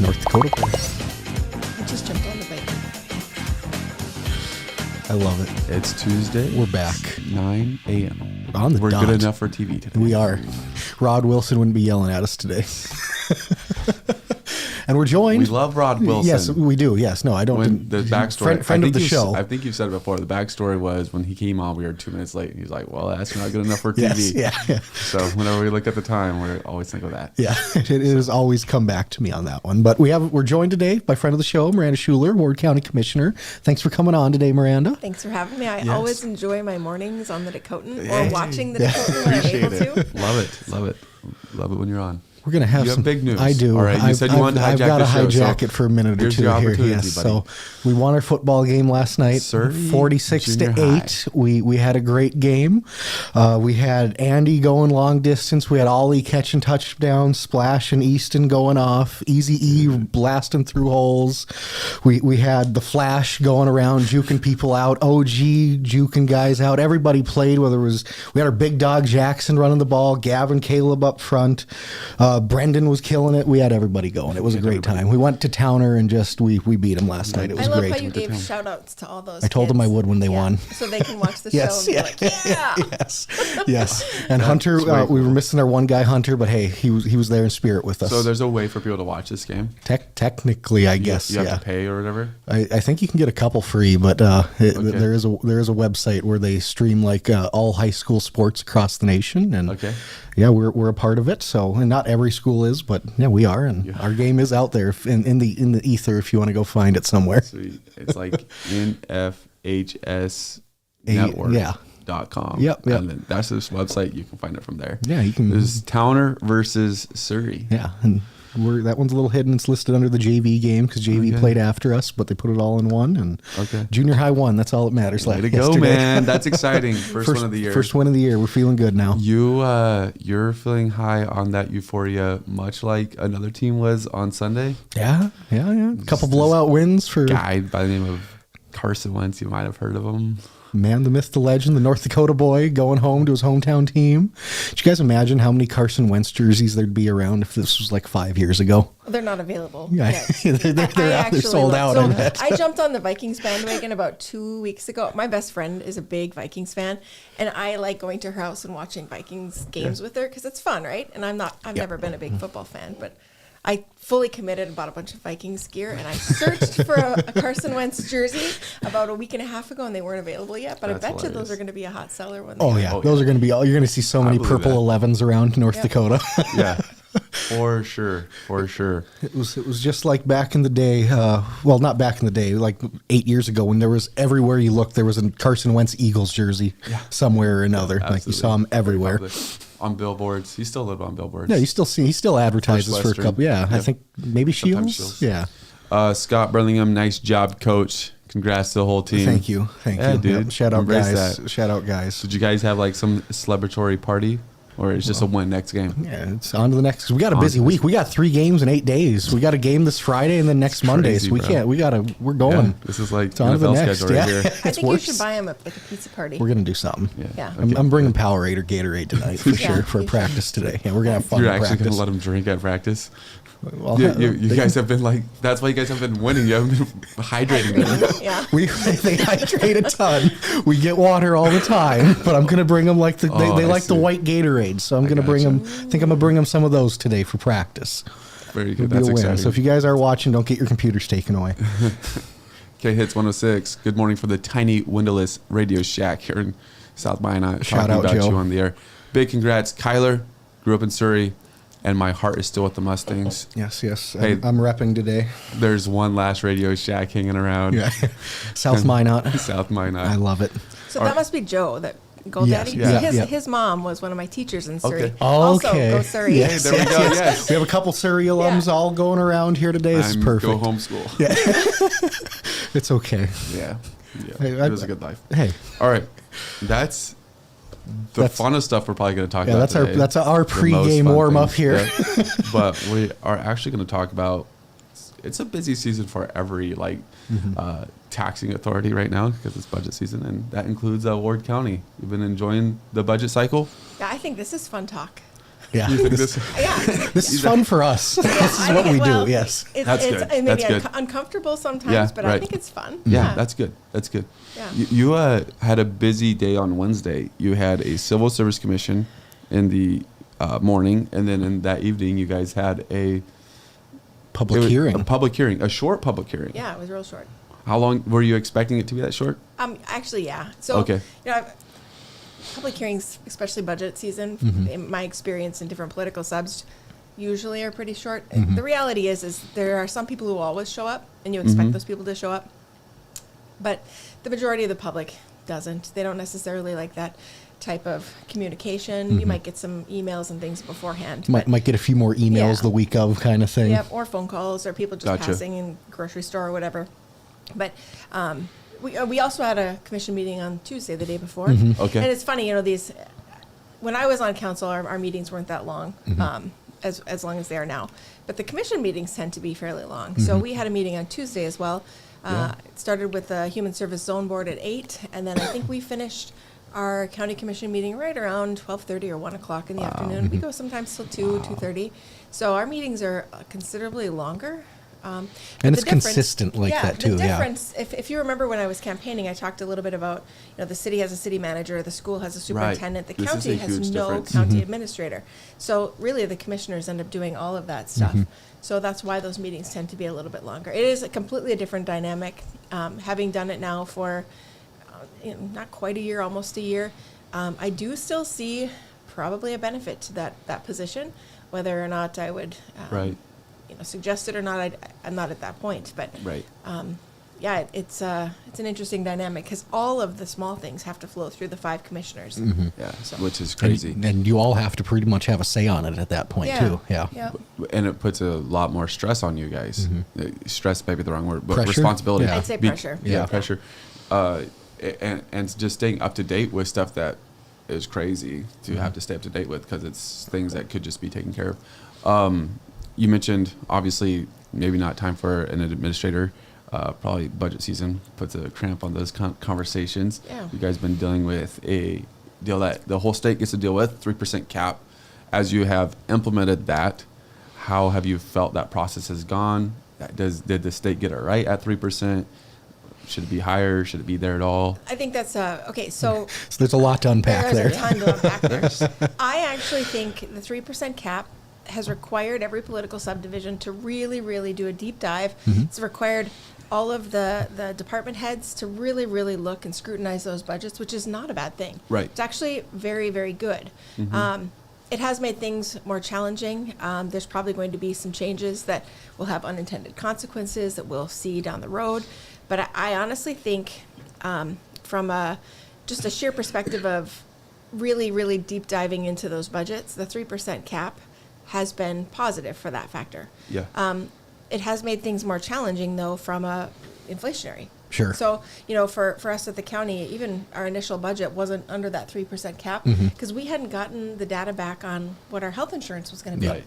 North Dakota player. I just jumped on the bike. I love it. It's Tuesday. We're back. 9 a.m. On the We're dot. good enough for TV today. We are. Rod Wilson wouldn't be yelling at us today. And we're joined. We love Rod Wilson. Yes, we do. Yes. No, I don't. When the backstory. Friend of the show. I think you've said it before. The backstory was when he came on, we were 2 minutes late. And he's like, well, that's not good enough for TV. Yes, yeah. So whenever we look at the time, we always think of that. Yeah, it has always come back to me on that one. But we're joined today by friend of the show, Miranda Schuler, Ward County Commissioner. Thanks for coming on today, Miranda. Thanks for having me. I always enjoy my mornings on the Dakotan Yeah. or watching the Dakotan when I'm able to. Love it. Love it. Love it when you're on. We're going to have some big news. I do. All right, you said you wanted to I've hijack got to the show, hijack so it for a minute or here's two your here. opportunity, Yes. buddy. So we won our football game last night, Surrey 46 to Junior 8. We had a great game. We had Andy going long distance. We had Ollie catching touchdowns, Splash and Easton going off, Easy E blasting through holes. We had the Flash going around juking people out, OG juking guys out. Everybody played. We had our big dog Jackson running the ball, Gavin, Caleb up front. Brendan was killing it. We had everybody going. It was a great time. We went to Towner and we beat them last night. It was I love great. how you gave shout outs to all those I told them I kids. would when they won. So they can watch the Yes, show and be like, yeah. Yes. And Hunter, we were missing our one guy, Hunter, but hey, he was there in spirit with us. So there's a way for people to watch this game? Technically, I guess, You have to pay or whatever? I think you can get a couple free, but there is a website where they stream like all high school sports across the nation, and yeah, we're a part of it. So, and not every school is, but yeah, we are, and our game is out there in the ether if you want to go find it somewhere. Sweet. It's like NFHSnetwork.com. Yep. And then that's this website. You can find it from there. Yeah, you can. This is Towner versus Surrey. Yeah, and that one's a little hidden. It's listed under the JV game because JV played after us, but they put it all in one. And junior high won. That's all that matters. Way to go, man! That's exciting. First one of the year. First win of the year. We're feeling good now. You're feeling high on that euphoria, much like another team was on Sunday. Yeah. A couple blowout wins for guy by the name of Carson Wentz. You might have heard of him. Man, the myth, the legend, the North Dakota boy going home to his hometown team. Did you guys imagine how many Carson Wentz jerseys there'd be around if this was like 5 years ago? They're not available. Yeah, they're sold out. So I jumped on the Vikings bandwagon about 2 weeks ago. My best friend is a big Vikings fan, and I like going to her house and watching Vikings games with her because it's fun, right? And I've never been a big football fan, but I fully committed and bought a bunch of Vikings gear, and I searched for a Carson Wentz jersey about a week and a half ago, and they weren't available yet. But That's I bet you hilarious. those are going to be a hot seller when those are going to be you're going to see so many purple 11s around North Dakota. Yeah. For sure. It was just like back in the day. Well, not back in the day, like 8 years ago, when there was everywhere you looked, there was a Carson Wentz Eagles jersey somewhere or another. Like you saw him everywhere. On billboards. He still lived on billboards. Yeah, he still advertises for a couple. Yeah, I think maybe Shields. Yeah. Scott Burlingham, nice job, coach. Congrats to the whole team. Thank you, dude. Yep. Shout out, Embrace guys. that. Shout out, guys. Did you guys have like some celebratory party, or it's just a win next game? Yeah, it's on to the next. We got a busy week. We got 3 games in 8 days. We got a game this Friday and then next Monday. Crazy, so we're going. Yeah, this is like on to the NFL next. schedule right here. I think you should buy him like a pizza party. We're gonna do something. Yeah. I'm bringing Powerade or Gatorade tonight for sure for practice today. Yeah, we're gonna have fun. You're in actually practice. gonna let him drink at practice. Well, you guys have been like. That's why you guys have been winning. You haven't been hydrating them. Yeah. They hydrate a ton. We get water all the time, but I'm gonna bring them like they like the white Gatorade, so I'm gonna bring them. I think I'm gonna bring them some of those today for practice. Very good. It'll That's be a win. exciting. So if you guys are watching, don't get your computers taken away. K-Hits 106. Good morning for the tiny windowless Radio Shack here in South Minot. Shout talking out, about Joe. you on the air. Big congrats, Kyler. Grew up in Surrey, and my heart is still with the Mustangs. Yes. Hey, I'm repping today. There's one last Radio Shack hanging around. Yeah, South Minot. South Minot. I love it. So that must be Joe, that Gold Yes, Daddy. yeah. His mom was one of my teachers in Surrey. Okay. Also, Okay. go Surrey. Yes, Hey, there we go. Yes. We have a couple Surrey alums all going around here today. This is perfect. Go homeschool. It's okay. Yeah. Hey, It was a good life. Hey, All right. That's the funnest stuff we're probably going to talk about today. that's our The most pregame fun warm up things. here. Yeah. But we are actually going to talk about. It's a busy season for every taxing authority right now because it's budget season, and that includes Ward County. You've been enjoying the budget cycle. Yeah, I think this is fun talk. Yeah. You think this? Yeah. This is fun for us. This is what we do. Yes. That's good. It's maybe That's good. uncomfortable sometimes, Yeah, but I right. think it's fun. Yeah, that's good. That's good. Yeah. You had a busy day on Wednesday. You had a Civil Service Commission in the morning, and then in that evening, you guys had a Public hearing. a short public hearing. Yeah, it was real short. How long were you expecting it to be that short? Actually, yeah. So, Okay. Public hearings, especially budget season, in my experience in different political subs, usually are pretty short. The reality is there are some people who always show up, and you expect those people to show up, but the majority of the public doesn't. They don't necessarily like that type of communication. You might get some emails and things beforehand. Might get a few more emails Yeah. the week of kind of thing. Yep, or phone calls, or people just Gotcha. passing in grocery store or whatever. But we also had a commission meeting on Tuesday, the day before. Okay. And it's funny, these. When I was on council, our meetings weren't that long, as long as they are now. But the commission meetings tend to be fairly long. So we had a meeting on Tuesday as well. It started with the Human Service Zone Board at 8, and then I think we finished our county commission meeting right around 12:30 or 1 o'clock in the afternoon. We go sometimes till 2:30. So our meetings are considerably longer. And But it's the difference- consistent like that too. The Yeah. difference, if you remember when I was campaigning, I talked a little bit about, the city has a city manager, the school has a superintendent, the This is county a has huge no difference. county administrator. So really the commissioners end up doing all of that stuff. So that's why those meetings tend to be a little bit longer. It is a completely different dynamic. Having done it now for not quite a year, almost a year, I do still see probably a benefit to that position. Whether or not I would Right. suggest it or not, I'm not at that point. But Right. yeah, it's an interesting dynamic because all of the small things have to flow through the 5 commissioners. Yeah. So- Which is crazy. And you all have to pretty much have a say on it at that point too. Yeah. And it puts a lot more stress on you guys. Stress may be the wrong word, but Pressure? responsibility. Yeah. I'd say pressure. Yeah, Yeah. pressure. And just staying up to date with stuff that is crazy to have to stay up to date with because it's things that could just be taken care of. You mentioned, obviously, maybe not time for an administrator. Probably budget season puts a cramp on those conversations. Yeah. You guys been dealing with a deal that the whole state gets to deal with, 3% cap. As you have implemented that, how have you felt that process has gone? Did the state get it right at 3%? Should it be higher? Should it be there at all? I think that's okay. So So there's a lot to unpack there's there. a ton to unpack there. I actually think the 3% cap has required every political subdivision to really, really do a deep dive. It's required all of the department heads to really, really look and scrutinize those budgets, which is not a bad thing. Right. It's actually very, very good. It has made things more challenging. There's probably going to be some changes that will have unintended consequences that we'll see down the road. But I honestly think from just a sheer perspective of really, really deep diving into those budgets, the 3% cap has been positive for that factor. Yeah. It has made things more challenging, though, from a inflationary. Sure. So, for us at the county, even our initial budget wasn't under that 3% cap because we hadn't gotten the data back on what our health insurance was going to be. Right.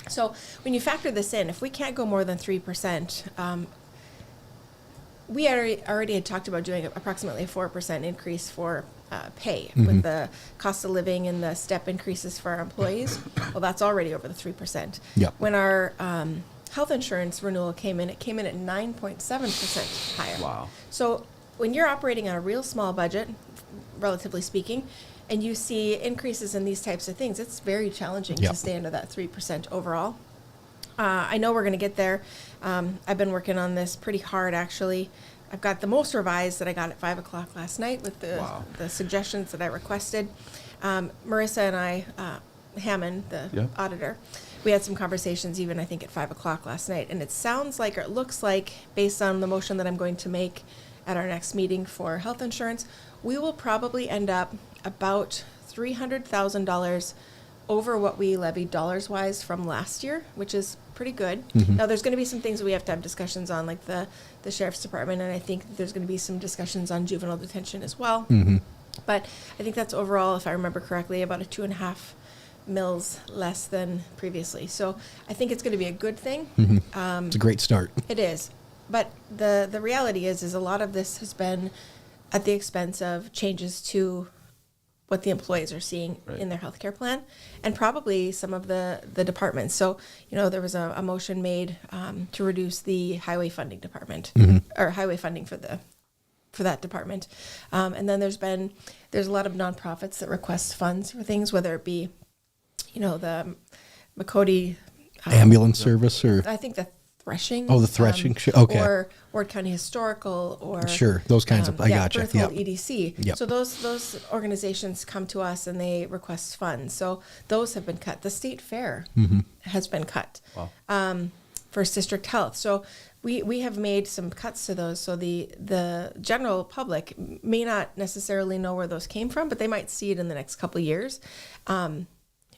So when you factor this in, if we can't go more than 3%, we already had talked about doing approximately a 4% increase for pay with the cost of living and the step increases for our employees. Well, that's already over the 3%. Yep. When our health insurance renewal came in, it came in at 9.7% higher. Wow. So when you're operating on a real small budget, relatively speaking, and you see increases in these types of things, it's very challenging Yep. to stay under that 3% overall. I know we're going to get there. I've been working on this pretty hard, actually. I've got the most revised that I got at 5 o'clock last night with the suggestions that I requested. Marissa and I, Hammond, the auditor, we had some conversations even, I think, at 5 o'clock last night. And it sounds like, or it looks like, based on the motion that I'm going to make at our next meeting for health insurance, we will probably end up about $300,000 over what we levied dollars-wise from last year, which is pretty good. Now, there's going to be some things we have to have discussions on, like the sheriff's department, and I think there's going to be some discussions on juvenile detention as well. But I think that's overall, if I remember correctly, about a 2.5 mils less than previously. So I think it's going to be a good thing. It's a great start. It is. But the reality is a lot of this has been at the expense of changes to what the employees are seeing Right. in their healthcare plan, and probably some of the departments. So, there was a motion made to reduce the highway funding department, or highway funding for that department. And then there's a lot of nonprofits that request funds for things, whether it be, the McCody Ambulance service or I think the threshing. Oh, the threshing. Okay. Or Ward County Historical, or Sure, those kinds of- I gotcha. Berthold Yep. EDC. Yep. So those organizations come to us and they request funds. So those have been cut. The state fair has been cut. Wow. First District Health. So we have made some cuts to those. So the general public may not necessarily know where those came from, but they might see it in the next couple of years.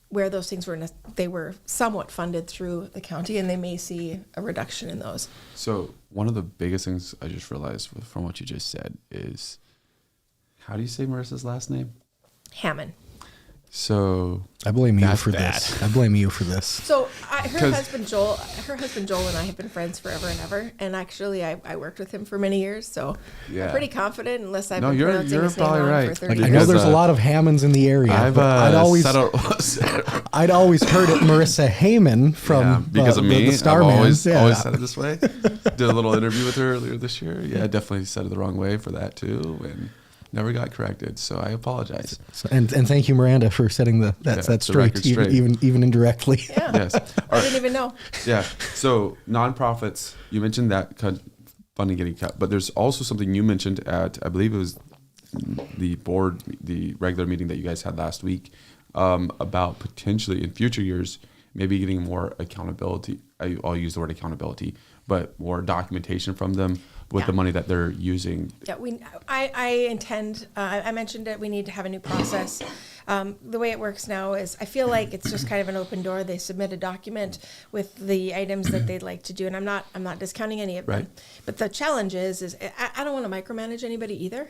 Where those things they were somewhat funded through the county, and they may see a reduction in those. So one of the biggest things I just realized from what you just said is, how do you say Marissa's last name? Hammond. So I blame you That's for bad. this. I blame you for this. So her 'Cause- husband Joel and I have been friends forever and ever, and actually I worked with him for many years, so Yeah. I'm pretty confident, unless I've No, been you're pronouncing his name probably wrong right. for 30 I years. know Because, there's a lot of Hammonds in the area. I've but I'd always settled, I'd always heard it Marissa Heyman from because of me. the Starr I've Man. always Yeah. said it this way. Did a little interview with her earlier this year. Yeah, I definitely said it the wrong way for that too, and never got corrected. So I apologize. So, and thank you, Miranda, for setting that the straight, record straight. even indirectly. Yeah. Yes. I didn't even know. Yeah. So nonprofits, you mentioned that funding getting cut, but there's also something you mentioned at, I believe it was the board, the regular meeting that you guys had last week, about potentially in future years, maybe getting more accountability. I'll use the word accountability, but more documentation from them with the money that they're using. Yeah, I intend, I mentioned it, we need to have a new process. The way it works now is, I feel like it's just kind of an open door. They submit a document with the items that they'd like to do, and I'm not discounting any of them. Right. But the challenge is I don't want to micromanage anybody either.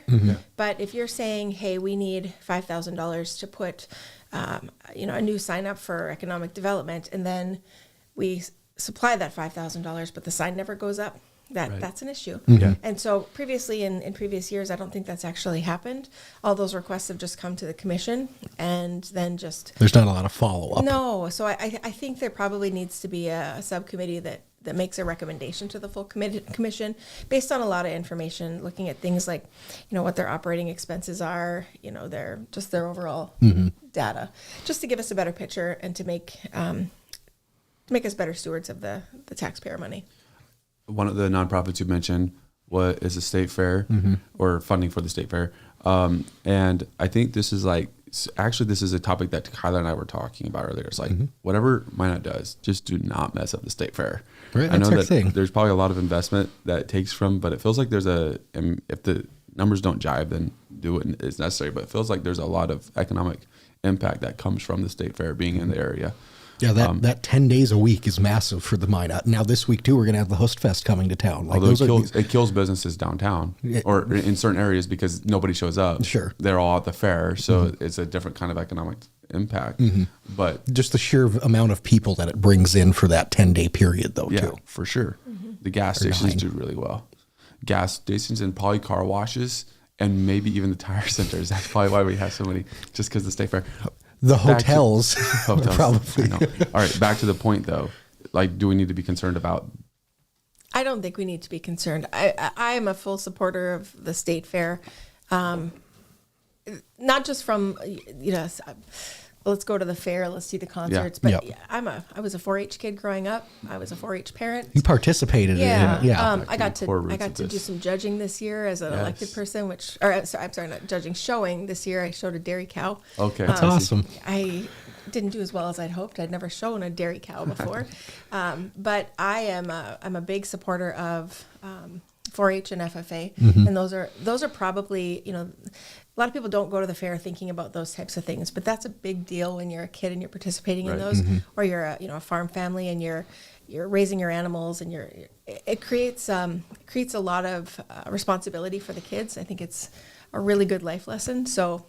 But if you're saying, hey, we need $5,000 to put, a new sign up for economic development, and then we supply that $5,000, but the sign never goes up, that's an issue. Yeah. And so previously, in previous years, I don't think that's actually happened. All those requests have just come to the commission, and then just There's not a lot of follow up. no. So I think there probably needs to be a subcommittee that makes a recommendation to the full commission based on a lot of information, looking at things like, what their operating expenses are, their overall data, just to give us a better picture and to make us better stewards of the taxpayer money. One of the nonprofits you mentioned is a state fair or funding for the state fair. And I think this is this is a topic that Kyla and I were talking about earlier. It's like, whatever Minot does, just do not mess up the state fair. Right, I know that's our that thing. there's probably a lot of investment that it takes from, but it feels like if the numbers don't jive, then do it it's necessary. But it feels like there's a lot of economic impact that comes from the state fair being in the area. Yeah, that 10 days a week is massive for the Minot. Now this week too, we're going to have the Host Fest coming to town. Like Although it kills businesses downtown or in certain areas because nobody shows up. Sure. They're all at the fair. So it's a different kind of economic impact. But just the sheer amount of people that it brings in for that 10-day period though, yeah, too. for sure. The gas stations do really well. Gas stations and probably car washes and maybe even the tire centers. That's probably why we have so many, just because the state fair. The Back to- hotels, probably. I know. All right, back to the point though. Like, do we need to be concerned about? I don't think we need to be concerned. I am a full supporter of the state fair, not just from let's go to the fair, let's see the concerts. But Yep. I was a 4-H kid growing up. I was a 4-H parent. You participated in it. Yeah. I got the core to roots of do this. some judging this year as an elected person. I'm sorry, not judging, showing this year. I showed a dairy cow. Okay, That's awesome. I didn't do as well as I'd hoped. I'd never shown a dairy cow before, but I'm a big supporter of 4-H and FFA, and those are probably a lot of people don't go to the fair thinking about those types of things, but that's a big deal when you're a kid and you're participating in those, or you're a farm family and you're raising your animals and it creates a lot of responsibility for the kids. I think it's a really good life lesson. So,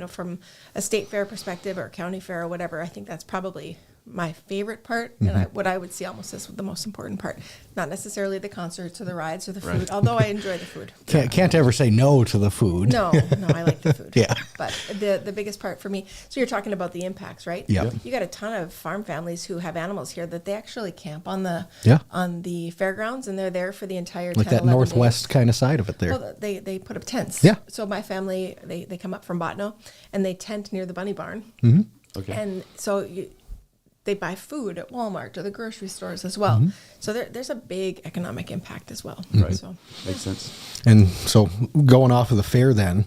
from a state fair perspective or county fair or whatever, I think that's probably my favorite part, and what I would see almost as the most important part. Not necessarily the concerts or the rides or the food, although I enjoy the food. Can't ever say no to the food. No, I like the food. Yeah. But the biggest part for me, so you're talking about the impacts, right? Yeah. You got a ton of farm families who have animals here that they actually camp on the fairgrounds, and they're there for the entire 10, Like that 11 northwest days. kind of side of it there. Well, they put up tents. Yeah. So my family, they come up from Botno, and they tent near the bunny barn. Mm-hmm. Okay. And so they buy food at Walmart or the grocery stores as well. So there's a big economic impact as well. Right. So Makes sense. And so going off of the fair then,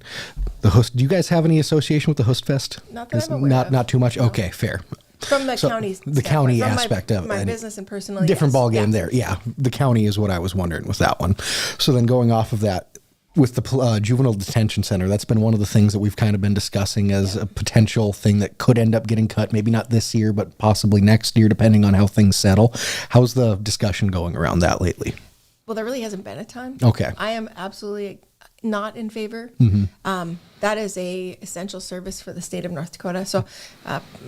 the Hust, do you guys have any association with the Hustfest? Not that I'm aware of. Not too much? No. Okay, fair. from the county The county standpoint, from aspect of it. my and business and personal, different yes. ball game Yeah. there. Yeah, the county is what I was wondering with that one. So then going off of that, with the juvenile detention center, that's been one of the things that we've kind of been discussing as a potential thing that could end up getting cut, maybe not this year, but possibly next year, depending on how things settle. How's the discussion going around that lately? Well, there really hasn't been a ton. Okay. I am absolutely not in favor. That is a essential service for the state of North Dakota. So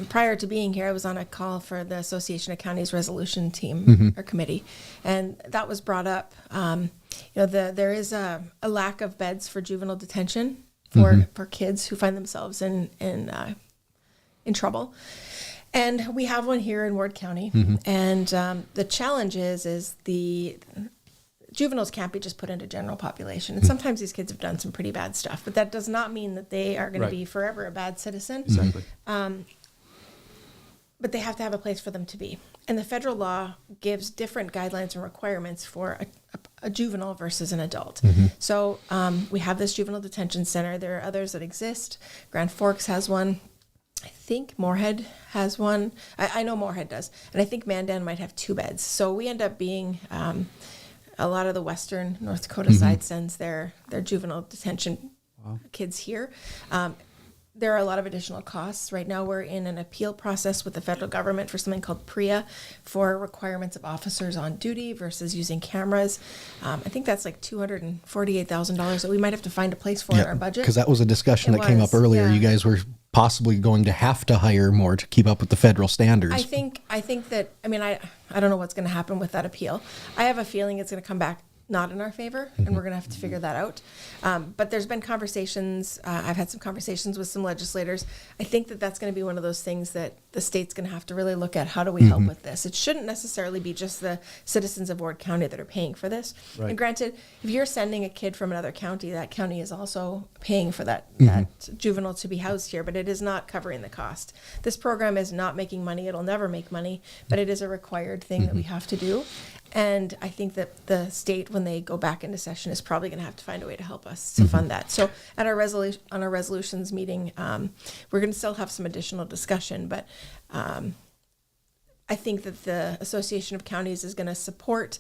prior to being here, I was on a call for the Association of Counties Resolution Team or committee, and that was brought up. There is a lack of beds for juvenile detention for kids who find themselves in trouble. And we have one here in Ward County. And the challenge is the juveniles can't be just put into general population. And sometimes these kids have done some pretty bad stuff, but that does not mean that they are going to be forever a bad citizen. Exactly. But they have to have a place for them to be. And the federal law gives different guidelines and requirements for a juvenile versus an adult. So we have this juvenile detention center. There are others that exist. Grand Forks has one. I think Moorhead has one. I know Moorhead does. And I think Mandan might have 2 beds. So we end up being... a lot of the western North Dakota side sends their juvenile detention kids here. There are a lot of additional costs. Right now we're in an appeal process with the federal government for something called PREA for requirements of officers on duty versus using cameras. I think that's like $248,000 that we might have to find a place for in our budget. Because that was a discussion It that came up was, earlier. yeah. You guys were possibly going to have to hire more to keep up with the federal standards. I think that, I mean, I don't know what's going to happen with that appeal. I have a feeling it's going to come back not in our favor, and we're going to have to figure that out. But there's been conversations. I've had some conversations with some legislators. I think that that's going to be one of those things that the state's going to have to really look at. How do we help with this? It shouldn't necessarily be just the citizens of Ward County that are paying for this. Right. And granted, if you're sending a kid from another county, that county is also paying for that juvenile to be housed here, but it is not covering the cost. This program is not making money. It'll never make money, but it is a required thing that we have to do. And I think that the state, when they go back into session, is probably going to have to find a way to help us to fund that. So at our resolutions meeting, we're going to still have some additional discussion, but I think that the Association of Counties is going to support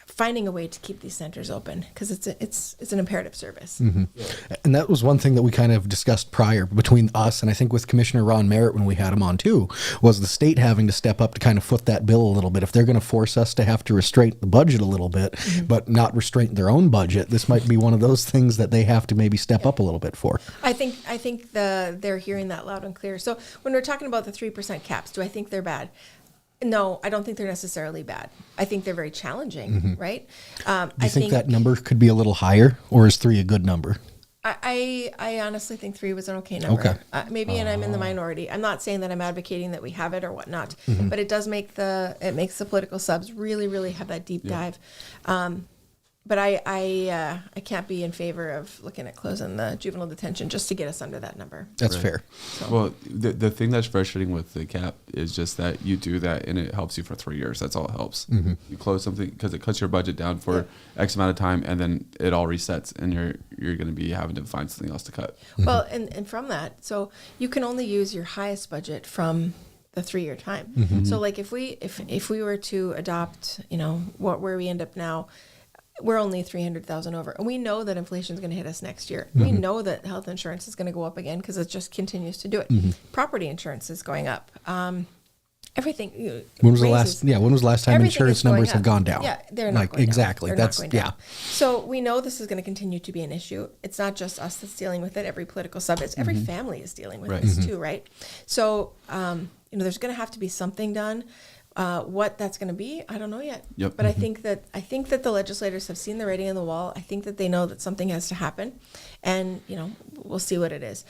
finding a way to keep these centers open because it's an imperative service. And that was one thing that we kind of discussed prior between us and I think with Commissioner Ron Merritt when we had him on too, was the state having to step up to kind of foot that bill a little bit. If they're going to force us to have to restrain the budget a little bit, but not restrain their own budget, this might be one of those things that they have to maybe step up a little bit for. I think they're hearing that loud and clear. So when we're talking about the 3% caps, do I think they're bad? No, I don't think they're necessarily bad. I think they're very challenging, right? Do you think that number could be a little higher, or is 3 a good number? I honestly think 3 was an okay number. Okay. Maybe, and I'm in the minority. I'm not saying that I'm advocating that we have it or whatnot, but it does makes the political subs really, really have that deep dive. But I can't be in favor of looking at closing the juvenile detention just to get us under that number. That's fair. So. Well, the thing that's frustrating with the cap is just that you do that and it helps you for 3 years. That's all it helps. You close something because it cuts your budget down for X amount of time, and then it all resets, and you're going to be having to find something else to cut. Well, and from that, so you can only use your highest budget from the 3-year time. So like if we were to adopt, where we end up now, we're only 300,000 over, and we know that inflation is going to hit us next year. We know that health insurance is going to go up again because it just continues to do it. Property insurance is going up. everything. When was the raises. last? Yeah, when was the last time Everything insurance is going numbers up. have gone down? Yeah, they're not going exactly. down. They're That's not going down. So we know this is going to continue to be an issue. It's not just us that's dealing with it. Every political sub, it's every family is dealing with this too, right? So there's going to have to be something done. What that's going to be, I don't know yet. Yep. But I think that the legislators have seen the writing on the wall. I think that they know that something has to happen, and we'll see what it is.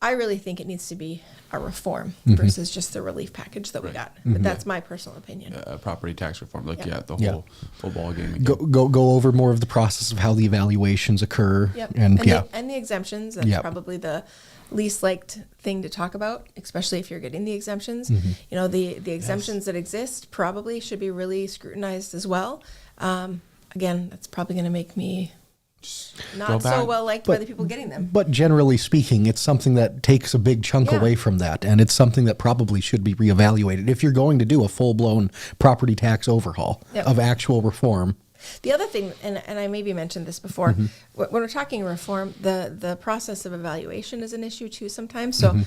I really think it needs to be a reform versus just the relief package that we got. But that's my personal opinion. Property tax reform, the Yeah. whole ball game. Again. Go over more of the process of how the evaluations occur. Yep. And the exemptions. That's Yep. probably the least liked thing to talk about, especially if you're getting the exemptions. The exemptions that exist probably should be really scrutinized as well. Again, that's probably going to make me go not so back. well liked by the people getting them. But generally speaking, it's something that takes a big chunk Yeah. away from that, and it's something that probably should be reevaluated if you're going to do a full-blown property tax overhaul Yep. of actual reform. The other thing, and I maybe mentioned this before, when we're talking reform, the process of evaluation is an issue too sometimes. So,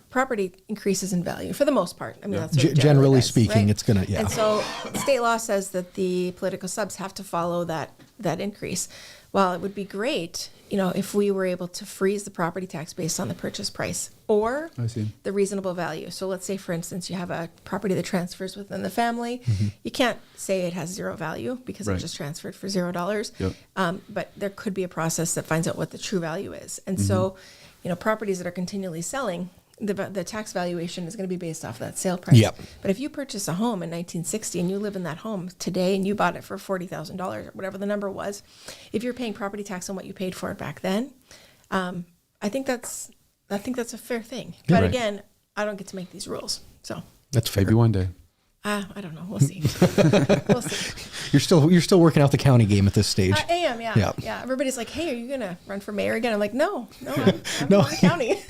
property increases in value for the most part. I mean, that's what it Generally does, speaking, right? it's gonna And so state law says that the political subs have to follow that increase. Well, it would be great, if we were able to freeze the property tax based on the purchase price or I see. the reasonable value. So let's say, for instance, you have a property that transfers within the family. You can't say it has zero value because Right. it just transferred for $0. Yep. But there could be a process that finds out what the true value is. And so, properties that are continually selling, the tax valuation is going to be based off that sale price. Yep. But if you purchase a home in 1960 and you live in that home today and you bought it for $40,000 or whatever the number was, if you're paying property tax on what you paid for it back then, I think that's a fair thing. But Right. again, I don't get to make these rules, so That's fair. Maybe one day. I don't know. We'll see. We'll see. You're still working out the county game at this stage. I am, yeah. Yeah. Yeah. Everybody's like, hey, are you going to run for mayor again? I'm like, no, I'm No. in the county.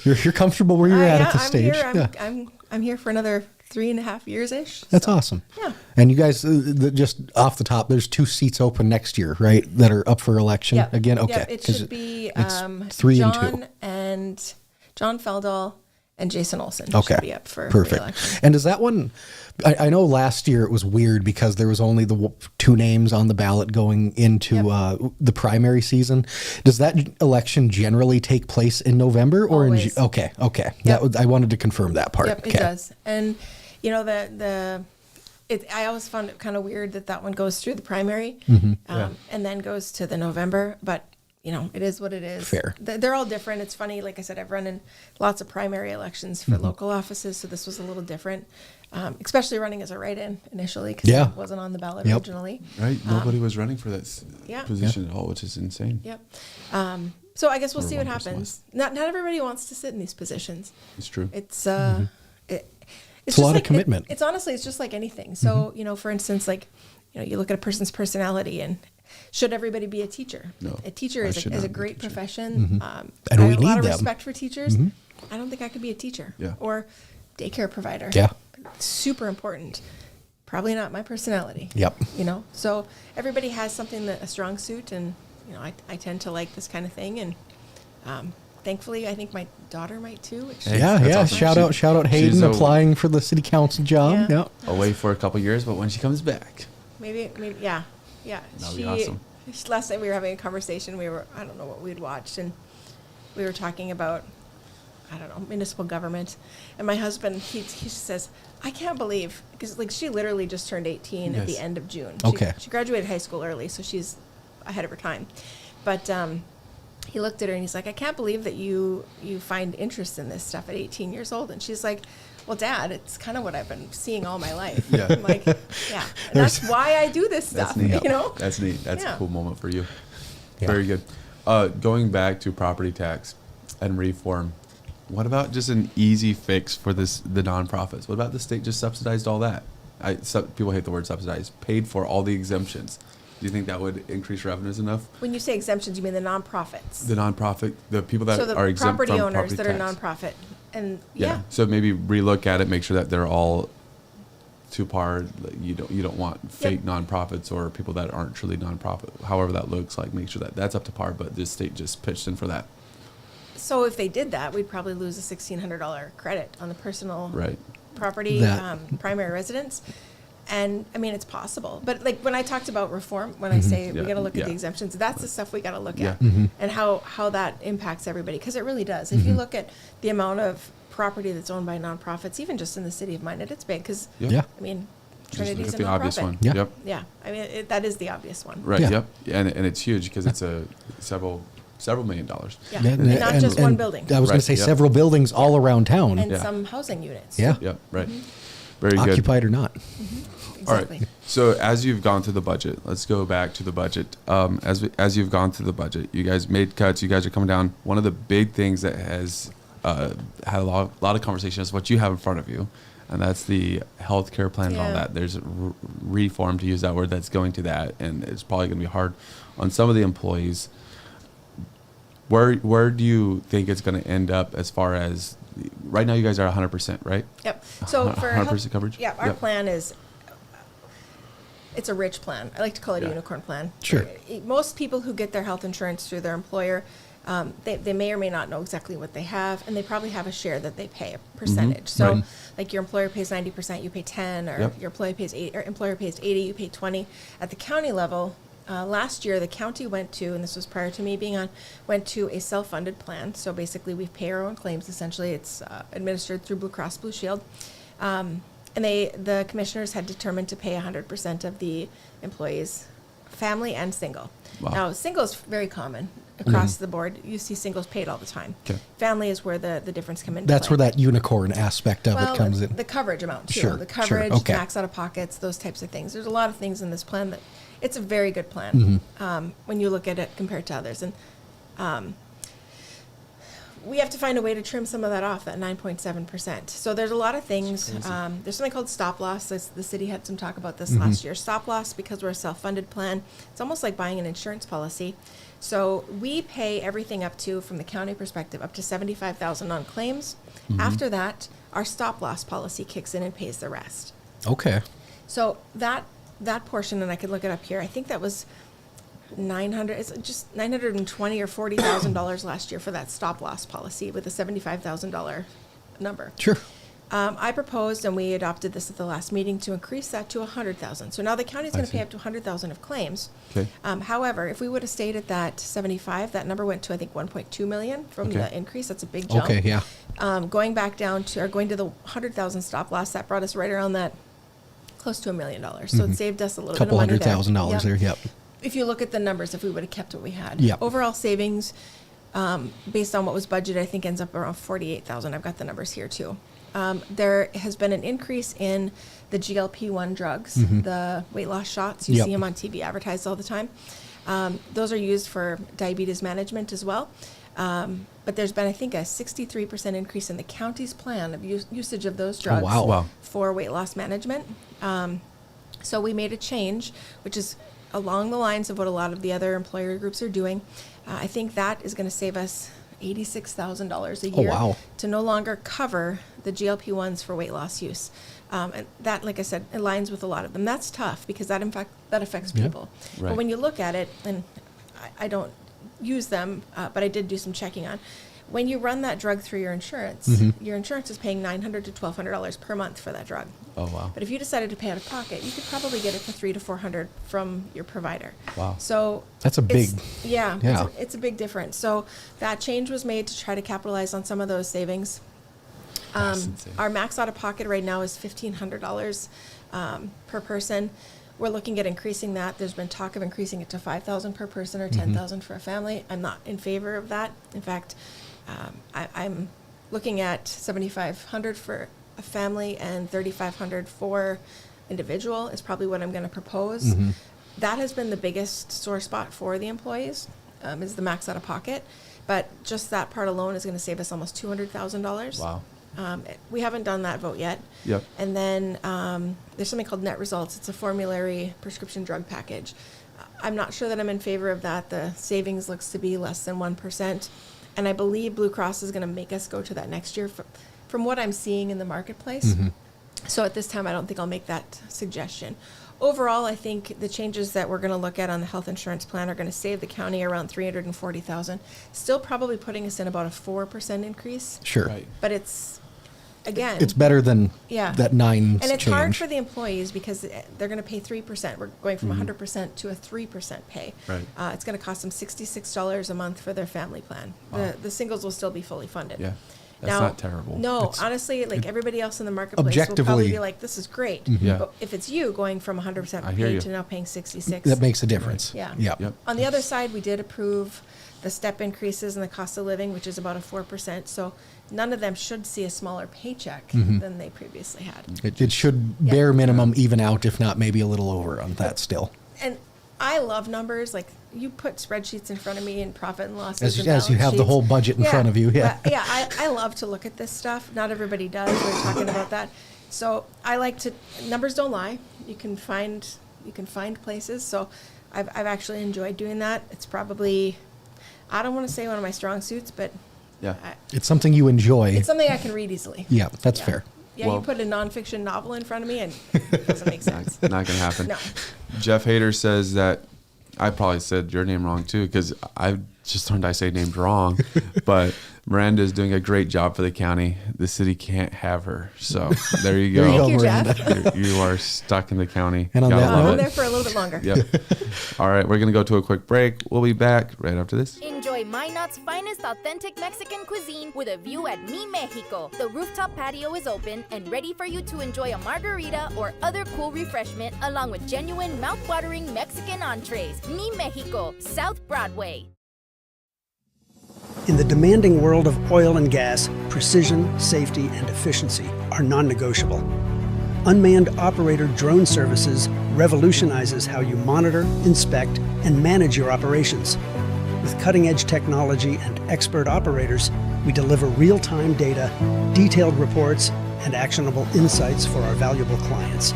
You're comfortable where you're at this I'm stage. Here. Yeah. I'm here for another 3.5 years-ish. That's so, awesome. Yeah. And you guys, just off the top, there's 2 seats open next year, right? That are up for election Yep. again. Okay. Yep. It 'Cause should be it's 3 and 2. John and John Feldall and Jason Olson Okay. should be up for Perfect. re-election. And does that one? I know last year it was weird because there was only the 2 names on the ballot going into the primary season. Does that election generally take place in November or Always. Okay. Yep. I wanted to confirm that part. Yep, it Okay. does. And I always found it kind of weird that one goes through the primary and then goes to the November. But it is what it is. Fair. They're all different. It's funny. Like I said, I've run in lots of primary elections for local offices, so this was a little different. Especially running as a write-in initially because Yeah. it wasn't on the ballot Yep. originally. Right? Nobody was running for that Yeah. position at all, which is insane. Yep. So I guess we'll Or see what 1% happens. Not everybody wants to sit in these positions. It's true. It's It's a lot of commitment. It's honestly, it's just like anything. So for instance, like you look at a person's personality, and should everybody be a teacher? No, A teacher I is should a not be a great teacher. profession. And I we have a need lot of them. respect for teachers. I don't think I could be a teacher Yeah. or daycare provider. Yeah. Super important. Probably not my personality. Yep. So everybody has something a strong suit, and I tend to like this kind of thing, and thankfully I think my daughter might too. Which Hey, Yeah. that's awesome. Shout out She's Hayden a- applying for the city council job. Yeah. Yeah. Away for a couple years, but when she comes back, maybe yeah. That'll be awesome. Last night we were having a conversation. I don't know what we'd watched, and we were talking about, I don't know, municipal government. And my husband, he says, I can't believe, because like she literally just turned 18 at the Yes. end of June. Okay. She graduated high school early, so she's ahead of her time. But he looked at her and he's like, I can't believe that you find interest in this stuff at 18 years old. And she's like, well, Dad, it's kind of what I've been seeing all my life. Yeah. I'm like, yeah. And that's why I do this stuff, that's neat. That's That's neat. That's Yeah. a cool moment for you. Yeah. Very good. Going back to property tax and reform, what about just an easy fix for the nonprofits? What about the state just subsidized all that? People hate the word subsidized. Paid for all the exemptions. Do you think that would increase revenues enough? When you say exemptions, you mean the nonprofits. The nonprofit, the people that So the are exempt property from owners property that tax. are nonprofit. And Yeah. So maybe relook at it, make sure that they're all to par. Like, you don't want fake nonprofits or people that aren't truly nonprofit. However that looks like, make sure that that's up to par. But this state just pitched in for that. So if they did that, we'd probably lose a $1,600 credit on the personal Right. property, That- primary residence. And I mean, it's possible. But like when I talked about reform, when I say we Yeah, got to look at yeah. the exemptions, that's the stuff we got to look Yeah. at and how that impacts everybody. Because it really does. If you look at the amount of property that's owned by nonprofits, even just in the city of Minot, it's big. Because, Yeah. I mean, Just look Trinity's at a the obvious nonprofit. one. Yeah. Yep. Yeah. I mean, that is the obvious one. Right. Yeah. Yep. And it's huge because it's a several $1 million. Yeah. And not just one building. I was going Right, to say yep. several buildings all around town, And Yeah. some housing units. Yeah. Yep. Right. Very good. occupied or not. All Exactly. right. So as you've gone through the budget, let's go back to the budget. As you've gone through the budget, you guys made cuts. You guys are coming down. One of the big things that has had a lot of conversation is what you have in front of you, and that's the healthcare plan and all Yeah. that. There's a reform, to use that word, that's going to that, and it's probably going to be hard on some of the employees. Where do you think it's going to end up as far as right now? You guys are 100%, right? Yep. So for 100% coverage? Yeah, our Yep. plan is it's a rich plan. I like to call it Yeah. a unicorn plan. Sure. Most people who get their health insurance through their employer, they may or may not know exactly what they have, and they probably have a share that they pay, a percentage. So, Right. like your employer pays 90%, you pay 10, or Yep. your employer pays 80, you pay 20. At the county level, last year the county went to, and this was prior to me being on, went to a self-funded plan. So basically, we pay our own claims. Essentially, it's administered through Blue Cross Blue Shield. And the commissioners had determined to pay 100% of the employees, family and single. Wow. Now, single is very common across the board. You see singles paid all the time. 'Kay. Family is where the difference come into That's play. where that unicorn aspect of it comes in. The coverage amount, too. Sure, The sure, coverage, okay. max out of pockets, those types of things. There's a lot of things in this plan that it's a very good plan when you look at it compared to others. And we have to find a way to trim some of that off, that 9.7%. So there's a lot of things. There's something called stop loss. The city had some talk about this last year. Stop loss, because we're a self-funded plan, it's almost like buying an insurance policy. So we pay everything up to, from the county perspective, up to $75,000 on claims. After that, our stop loss policy kicks in and pays the rest. Okay. So that portion, and I could look it up here, I think that was it's just $920 or $40,000 last year for that stop loss policy with a $75,000 number. Sure. I proposed, and we adopted this at the last meeting, to increase that to $100,000. So now the county's going to pay up to $100,000 of claims. Okay. However, if we would have stayed at that 75, that number went to, I think, 1.2 million from Okay. the increase. That's a big jump. Okay, yeah. Going to the 100,000 stop loss, that brought us right around that, close to $1 million. So it saved us a little Couple bit of money $100,000 there, yep. If you look at the numbers, if we would have kept what we had. Yep. Overall savings, based on what was budgeted, I think ends up around 48,000. I've got the numbers here too. There has been an increase in the GLP-1 drugs, the weight loss shots. You Yep. see them on TV advertised all the time. Those are used for diabetes management as well. But there's been, I think, a 63% increase in the county's plan of usage of those drugs wow. Wow. for weight loss management. So we made a change, which is along the lines of what a lot of the other employer groups are doing. I think that is going to save us $86,000 a year wow. to no longer cover the GLP-1s for weight loss use. And that, like I said, aligns with a lot of them. That's tough because that, in fact, that affects Yeah. people. Right. But when you look at it, and I don't use them, but I did do some checking on. When you run that drug through your insurance is paying $900 to $1,200 per month for that drug. Oh, wow. But if you decided to pay out of pocket, you could probably get it for $300 to $400 from your provider. Wow. So That's a big, yeah, yeah. It's a big difference. So that change was made to try to capitalize on some of those savings. That's insane. Our max out of pocket right now is $1,500 per person. We're looking at increasing that. There's been talk of increasing it to $5,000 per person or $10,000 for a family. I'm not in favor of that. In fact, I'm looking at $7,500 for a family and $3,500 for individual is probably what I'm going to propose. That has been the biggest sore spot for the employees, is the max out of pocket. But just that part alone is going to save us almost $200,000. Wow. We haven't done that vote yet. Yep. And then there's something called net results. It's a formulary prescription drug package. I'm not sure that I'm in favor of that. The savings looks to be less than 1%. And I believe Blue Cross is going to make us go to that next year from what I'm seeing in the marketplace. So at this time, I don't think I'll make that suggestion. Overall, I think the changes that we're going to look at on the health insurance plan are going to save the county around $340,000. Still probably putting us in about a 4% increase. Sure. Right. But it's again, it's better than Yeah. that 9 and it's change. hard for the employees because they're going to pay 3%. We're going from 100% to a 3% pay. Right. It's going to cost them $66 a month for their family plan. Wow. The singles will still be fully funded. Yeah. That's not terrible. No, honestly, like everybody else in the marketplace will Objectively- probably be like, this is great. Yeah. But if it's you going from 100% I hear you. paid to now paying 66, That makes a difference. Yeah. Yep. Yep. On the other side, we did approve the step increases in the cost of living, which is about a 4%. So none of them should see a smaller paycheck than they previously had. It should bare minimum even out, if not maybe a little over on that still. And I love numbers. Like you put spreadsheets in front of me and profit and losses. As and you balance have the sheets. whole budget in front of you, yeah. But, I love to look at this stuff. Not everybody does. We were talking about that. So I like to. Numbers don't lie. You can find places. So I've actually enjoyed doing that. It's probably, I don't want to say one of my strong suits, but Yeah. It's something you enjoy. it's something I can read easily. Yeah, that's Yeah. fair. Yeah, Well- you put a nonfiction novel in front of me and it doesn't make sense. Not going to happen. No. Jeff Hader says that I probably said your name wrong too, because I just learned I say names wrong. But Miranda is doing a great job for the county. The city can't have her. So there you go. There you Thank you, Miranda. Jeff. You are stuck in the county. And on Gotta that love note- I'm it. there for a little bit longer. Yep. All right, we're going to go to a quick break. We'll be back right after this. Enjoy Minot's finest authentic Mexican cuisine with a view at Mi Mexico. The rooftop patio is open and ready for you to enjoy a margarita or other cool refreshment along with genuine mouth-watering Mexican entrees. Mi Mexico, South Broadway. In the demanding world of oil and gas, precision, safety, and efficiency are non-negotiable. Unmanned operator drone services revolutionizes how you monitor, inspect, and manage your operations. With cutting-edge technology and expert operators, we deliver real-time data, detailed reports, and actionable insights for our valuable clients.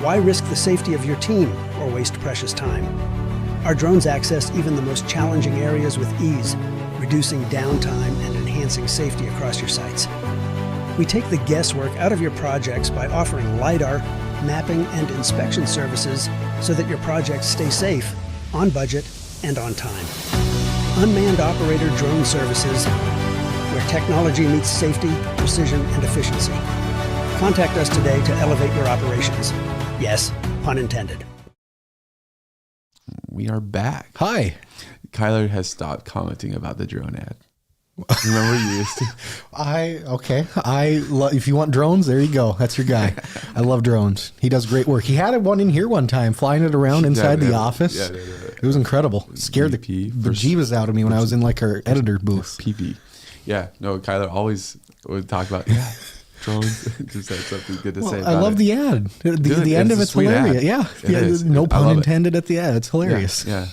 Why risk the safety of your team or waste precious time? Our drones access even the most challenging areas with ease, reducing downtime and enhancing safety across your sites. We take the guesswork out of your projects by offering LiDAR, mapping, and inspection services so that your projects stay safe, on budget, and on time. Unmanned operator drone services, where technology meets safety, precision, and efficiency. Contact us today to elevate your operations. Yes, pun intended. We are back. Hi. Kyler has stopped commenting about the drone ad. Remember you used to? If you want drones, there you go. That's your guy. I love drones. He does great work. He had one in here one time, flying it around inside the office. Yeah. It was incredible. It scared the VP for- bejeebus out of me when I was in like our editor booth. PP. Yeah, no, Kyler always would talk about drones. Just had something good to say Well, about I love it. the ad. The end It's of a it's sweet hilarious. ad. Yeah. It Yeah. is. No I pun love it. intended at the ad. It's hilarious. Yeah.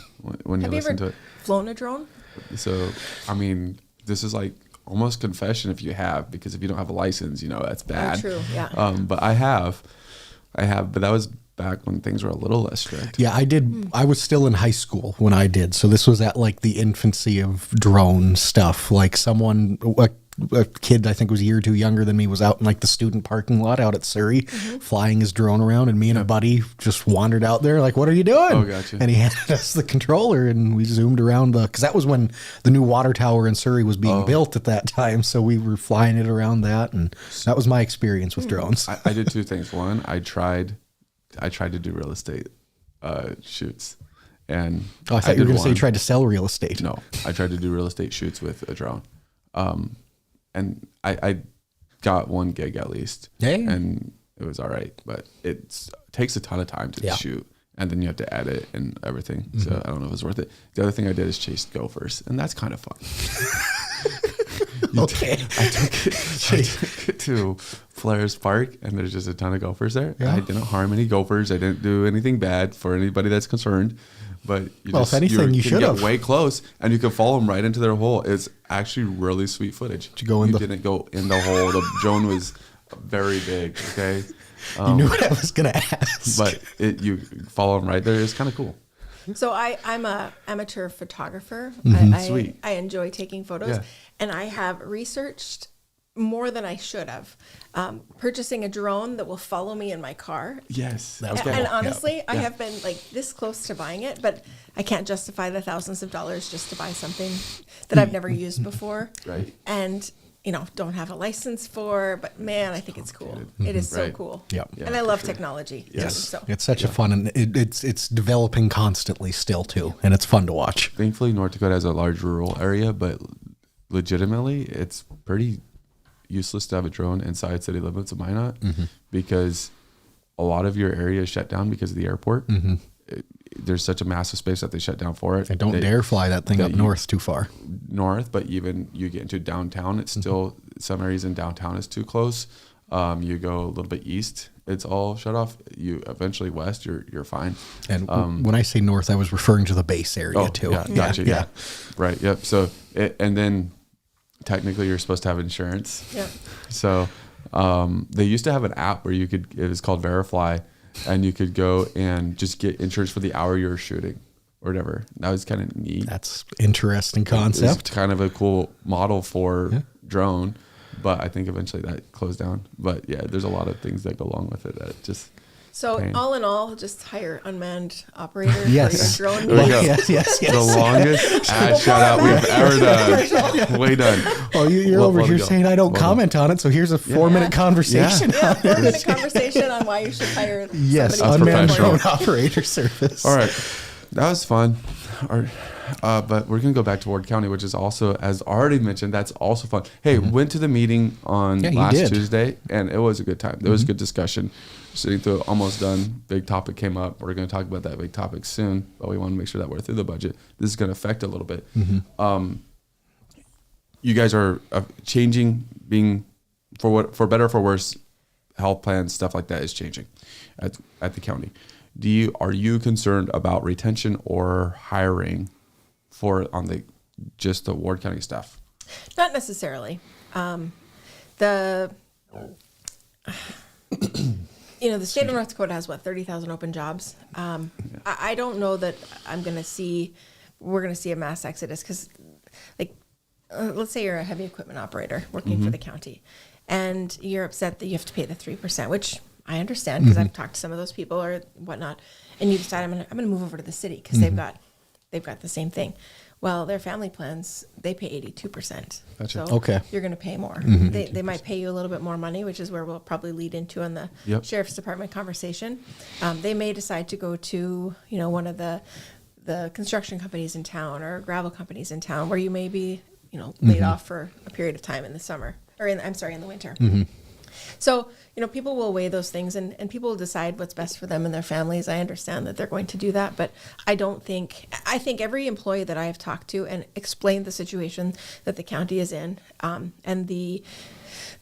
When you Have you listen ever to it. flown a drone? So, I mean, this is like almost confession if you have, because if you don't have a license, that's bad. true, yeah. But I have, but that was back when things were a little less strict. Yeah, I did. I was still in high school when I did. So this was at like the infancy of drone stuff. Like a kid, I think was a year or two younger than me, was out in like the student parking lot out at Surrey, flying his drone around, and me and a buddy just wandered out there like, what are you doing? Oh, gotcha. And he handed us the controller and we zoomed around because that was when the new water tower in Surrey was being built at that time. So we were flying it around that, and that was my experience with drones. I did two things. One, I tried to do real estate shoots. And Oh, I thought you were did going to say you one. tried to sell real estate. No, I tried to do real estate shoots with a drone. And I got one gig at least. Hey. And it was all right, but it takes a ton of time to shoot. And then you have to edit and everything. So I don't know if it was worth it. The other thing I did is chase gophers, and that's kind of fun. Okay. I took it to Flares Park, and there's just a ton of gophers there. Yeah. I didn't harm any gophers. I didn't do anything bad for anybody that's concerned. But If anything, you can should get have. way close, and you can follow them right into their hole. It's actually really sweet footage. Did you go in the- didn't go in the hole. The drone was very big. Okay, You knew what I was going to ask. but you follow them right there. It's kind of cool. So I'm a amateur photographer. Sweet. I enjoy taking photos, Yeah. and I have researched more than I should have. Purchasing a drone that will follow me in my car. Yes, That was And cool. honestly, I Yeah. have been like this close to buying it, but I can't justify the thousands of dollars just to buy something that I've never used before. Right. And don't have a license for, but man, I think it's cool. It is so Right. cool. Yep. And I love technology. too, Yes, So. it's such a fun, and it's developing constantly still too, and it's fun to watch. Thankfully, North Dakota has a large rural area, but legitimately, it's pretty useless to have a drone inside city limits of Minot because a lot of your area is shut down because of the airport. There's such a massive space that they shut down for it. And don't dare fly that thing up north too far. North, but even you get into downtown, it's still some areas in downtown is too close. You go a little bit east, it's all shut off. You eventually west, you're fine. And when I say north, I was referring to the base area too. Yeah, gotcha. Yeah. Right. Yep. So, and then technically you're supposed to have insurance. Yeah. So, they used to have an app where it was called Verifly, and you could go and just get insurance for the hour you were shooting or whatever. That was kind of neat. That's interesting It's concept. kind of a cool model for drone, but I think eventually that closed down. But yeah, there's a lot of things that go along with it that just So pain. all in all, just hire unmanned operator Yes. for your drone There we needs. go. Yes. the longest ad shout out we've ever done. Way done. Oh, you're Well- over well here done. saying I don't Well done. comment on it, so here's a 4-minute conversation. Yeah, 4-minute conversation on why you should hire Yes, somebody unmanned to professional. drone operator service. All right, that was fun. But we're gonna go back to Ward County, which is also, as already mentioned, that's also fun. Hey, went to the meeting on Yeah, you last did. Tuesday, and it was a good time. There was good discussion. Sitting through it, almost done. Big topic came up. We're going to talk about that big topic soon, but we want to make sure that we're through the budget. This is going to affect a little bit. You guys are changing, being for better or for worse. Health plans, stuff like that is changing at the county. Are you concerned about retention or hiring on the Ward County staff? Not necessarily. The state of North Dakota has 30,000 open jobs. I don't know that we're going to see a mass exodus because, let's say you're a heavy equipment operator working for the county, and you're upset that you have to pay the 3%, which I understand because I've talked to some of those people or whatnot, and you decide I'm going to move over to the city because they've got the same thing. Well, their family plans, they pay 82%. Gotcha. So Okay. you're going to pay more. They might pay you a little bit more money, which is where we'll probably lead into on the sheriff's department conversation. They may decide to go to, one of the construction companies in town or gravel companies in town where you may be, laid off for a period of time in the summer or in the winter. So, people will weigh those things and people will decide what's best for them and their families. I understand that they're going to do that, but I think every employee that I have talked to and explained the situation that the county is in, and the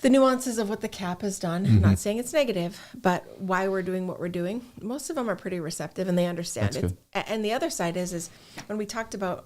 nuances of what the cap has done, I'm not saying it's negative, but why we're doing what we're doing, most of them are pretty receptive and they understand That's it. And the other side is when we talked about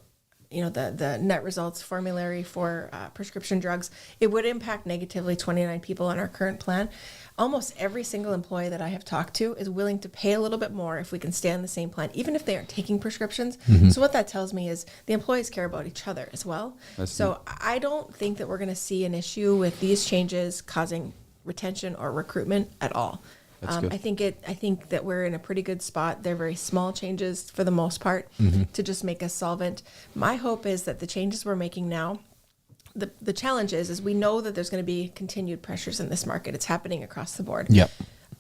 the net results formulary for prescription drugs, it would impact negatively 29 people on our current plan. Almost every single employee that I have talked to is willing to pay a little bit more if we can stay on the same plan, even if they aren't taking prescriptions. So what that tells me is the employees care about each other as well. So I don't think that we're going to see an issue with these changes causing retention or recruitment at all. Good. I think that we're in a pretty good spot. They're very small changes for the most part to just make us solvent. My hope is that the changes we're making now, the challenge is we know that there's going to be continued pressures in this market. It's happening across the board. Yep.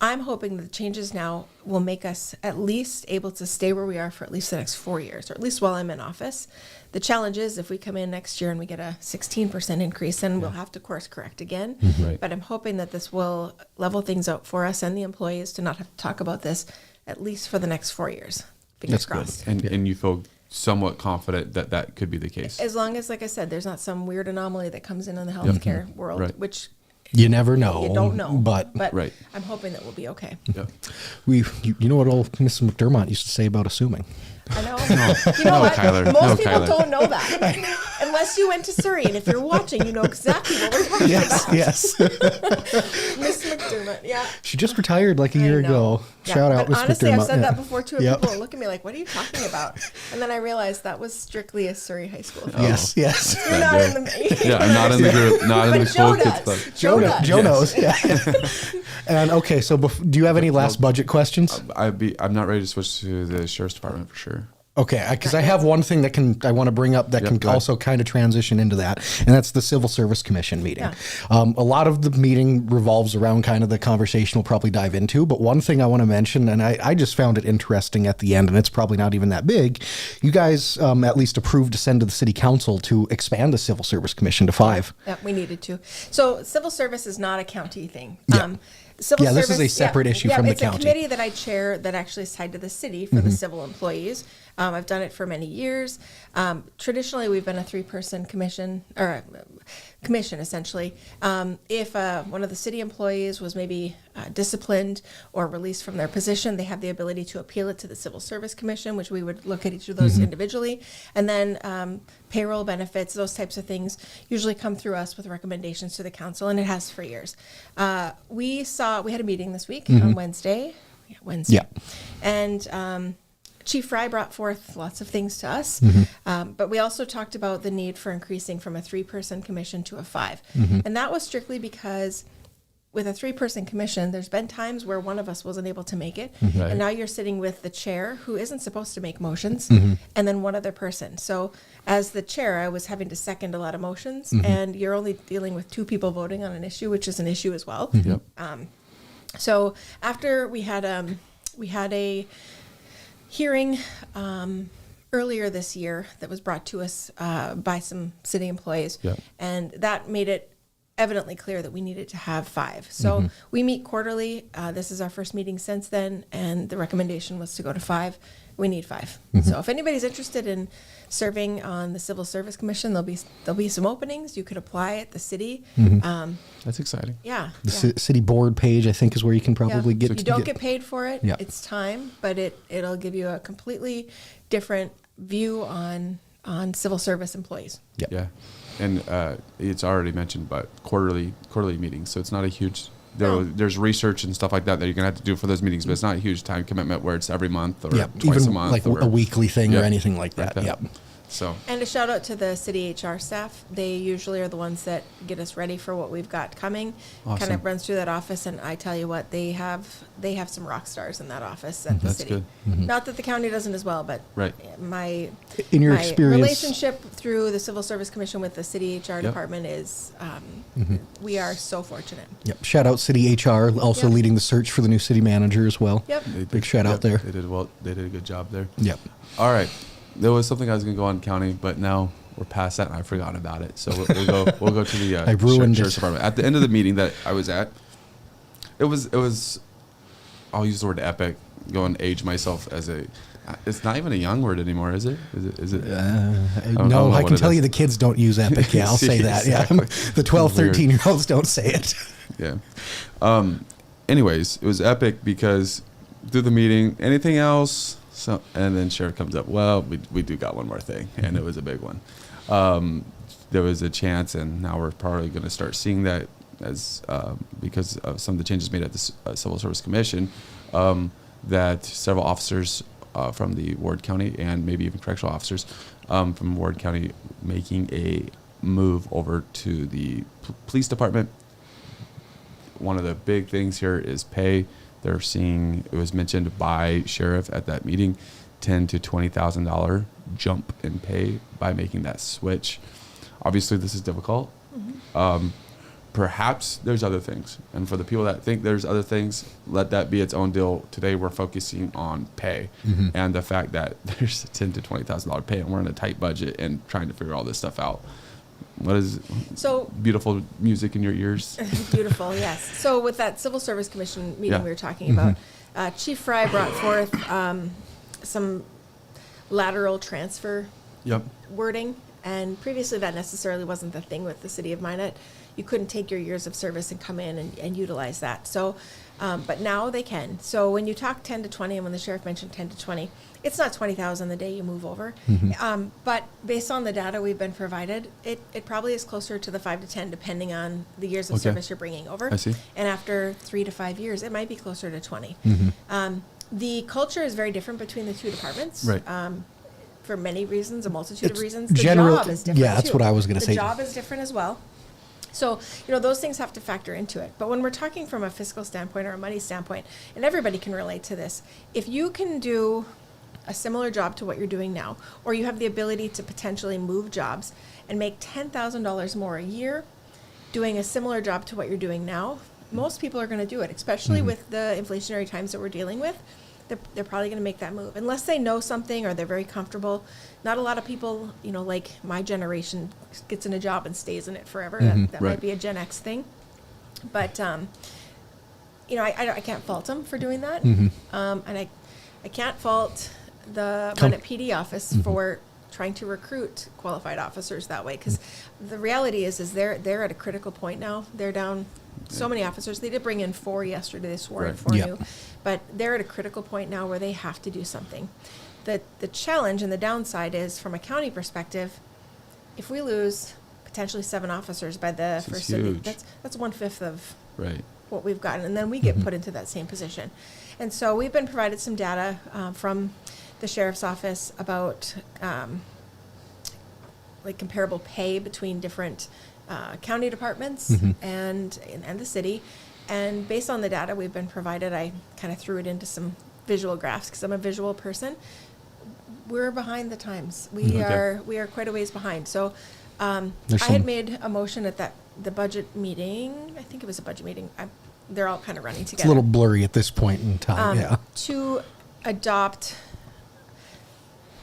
I'm hoping that the changes now will make us at least able to stay where we are for at least the next 4 years, or at least while I'm in office. The challenge is if we come in next year and we get a 16% increase, then we'll have to course correct again. Right. But I'm hoping that this will level things out for us and the employees to not have to talk about this at least for the next 4 years. Fingers crossed. And you feel somewhat confident that could be the case. As long as, like I said, there's not some weird anomaly that comes in the healthcare world, Right. which You never know. you don't know. But Right. I'm hoping that we'll be okay. Yeah. you know what old Mrs. McDermott used to say about assuming. I know. You know what? Kyler. Most No, people Kyler. don't know that. Unless you went to Surrey, and if you're watching, you know exactly what we're talking about. Yes. Miss McDermott, yeah. She just retired like a year I know. ago. Shout out, but Miss honestly, McDermott. I've said Yeah. that before too, and Yep. people look at me like, "What are you talking about?" And then I realized that was strictly a Surrey high school thing. Yes, yes. You're not in the Yeah, I'm not in the group, not in But the Joe cool kids does. club. Joe does. knows. Yeah. And okay, so do you have any last budget questions? I'm not ready to switch to the sheriff's department for sure. Okay, because I have one thing that I want to bring up that can go ahead. also kind of transition into that, and that's the Civil Service Commission meeting. Yeah. A lot of the meeting revolves around kind of the conversation we'll probably dive into, but one thing I want to mention, and I just found it interesting at the end, and it's probably not even that big, you guys at least approved to send to the City Council to expand the Civil Service Commission to 5. Yeah, we needed to. So civil service is not a county thing. Yeah. Civil Yeah, this is service, a separate issue from the it's county. a committee that I chair that actually is tied to the city for the civil employees. I've done it for many years. Traditionally, we've been a 3-person commission, or commission essentially. If one of the city employees was maybe disciplined or released from their position, they have the ability to appeal it to the Civil Service Commission, which we would look at each of those individually. And then payroll benefits, those types of things usually come through us with recommendations to the council, and it has for years. We had a meeting this week on Wednesday. Yeah, Wednesday. Yeah. And Chief Fry brought forth lots of things to us, but we also talked about the need for increasing from a 3-person commission to a 5. And that was strictly because with a 3-person commission, there's been times where one of us wasn't able to make it. Right. And now you're sitting with the chair who isn't supposed to make motions and then one other person. So as the chair, I was having to second a lot of motions, and you're only dealing with 2 people voting on an issue, which is an issue as well. Yep. So after we had a hearing earlier this year that was brought to us by some city employees, Yeah. and that made it evidently clear that we needed to have 5. So we meet quarterly. This is our first meeting since then, and the recommendation was to go to 5. We need 5. So if anybody's interested in serving on the Civil Service Commission, there'll be some openings. You could apply at the city. That's exciting. Yeah. The city board page, I think, is where you can probably get. You don't get paid for it. Yeah. It's time, but it'll give you a completely different view on civil service employees. Yep. Yeah. And it's already mentioned, but quarterly meetings. So it's not a huge. No. There's research and stuff like that you're gonna have to do for those meetings, but it's not a huge time commitment where it's every month or Yep. twice Even a month, like or a weekly thing or Yep. anything like that. Yep. So And a shout out to the city HR staff. They usually are the ones that get us ready for what we've got coming. Kind Awesome. of runs through that office, and I tell you what, they have some rock stars in that office at the That's city. good. Not that the county doesn't as well, but Right. my In your my experience, relationship through the Civil Service Commission with the city HR Yep. department is we are so fortunate. Yep. Shout out City HR, also Yep. leading the search for the new city manager as well. Yep. they Big shout out there. They did well. They did a good job there. Yep. All right. There was something I was going to go on county, but now we're past that and I've forgotten about it. So we'll go to the I ruined sheriff's it. department. At the end of the meeting that I was at, it was I'll use the word epic. Go and age myself as it's not even a young word anymore, is it? Is it? don't know No, I what can it tell is. you the kids don't use Epic. Yeah, I'll say that. Yeah. Exactly. The 12, Weird. 13-year-olds don't say it. Yeah. Anyways, it was epic because through the meeting, anything else? So, and then sheriff comes up. Well, we do got one more thing, and it was a big one. There was a chance, and now we're probably going to start seeing that as because of some of the changes made at the Civil Service Commission, that several officers from the Ward County and maybe even correctional officers from Ward County making a move over to the police department. One of the big things here is pay. They're seeing, it was mentioned by sheriff at that meeting, $10,000 to $20,000 jump in pay by making that switch. Obviously, this is difficult. Perhaps there's other things. And for the people that think there's other things, let that be its own deal. Today, we're focusing on pay and the fact that there's $10,000 to $20,000 pay, and we're in a tight budget and trying to figure all this stuff out. What is So beautiful music in your ears? beautiful, yes. So with that Civil Service Commission meeting Yeah. we were talking about, Chief Fry brought forth some lateral transfer Yep. wording, and previously that necessarily wasn't the thing with the city of Minot. You couldn't take your years of service and come in and utilize that. So, but now they can. So when you talk 10 to 20, and when the sheriff mentioned 10 to 20, it's not 20,000 the day you move over. But based on the data we've been provided, it probably is closer to the 5 to 10, depending on the years of Okay. service you're bringing over. I see. And after 3 to 5 years, it might be closer to 20. The culture is very different between the two departments. Right. For many reasons, a multitude It's of reasons. The general- job is different yeah, that's too. what I was gonna say. The job is different as well. So, those things have to factor into it. But when we're talking from a fiscal standpoint or a money standpoint, and everybody can relate to this, if you can do a similar job to what you're doing now, or you have the ability to potentially move jobs and make $10,000 more a year doing a similar job to what you're doing now, most people are going to do it, especially with the inflationary times that we're dealing with. They're probably going to make that move unless they know something or they're very comfortable. Not a lot of people, like my generation, gets in a job and stays in it forever. That might be a Gen X thing, but I can't fault them for doing that, and I can't fault the Minot PD office for trying to recruit qualified officers that way, because the reality is they're at a critical point now. They're down so many officers. They did bring in 4 yesterday. They swore in 4 new, but they're at a critical point now where they have to do something. The challenge and the downside is, from a county perspective, if we lose potentially 7 officers by the first city, that's 1/5 of what we've gotten, and then we get put into that same position. And so we've been provided some data from the sheriff's office about like comparable pay between different county departments and the city. And based on the data we've been provided, I kind of threw it into some visual graphs because I'm a visual person. We're behind the times. We are quite a ways behind. So I had made a motion at the budget meeting. I think it was a budget meeting. They're all kind of running together. It's a little blurry at this point in time. To adopt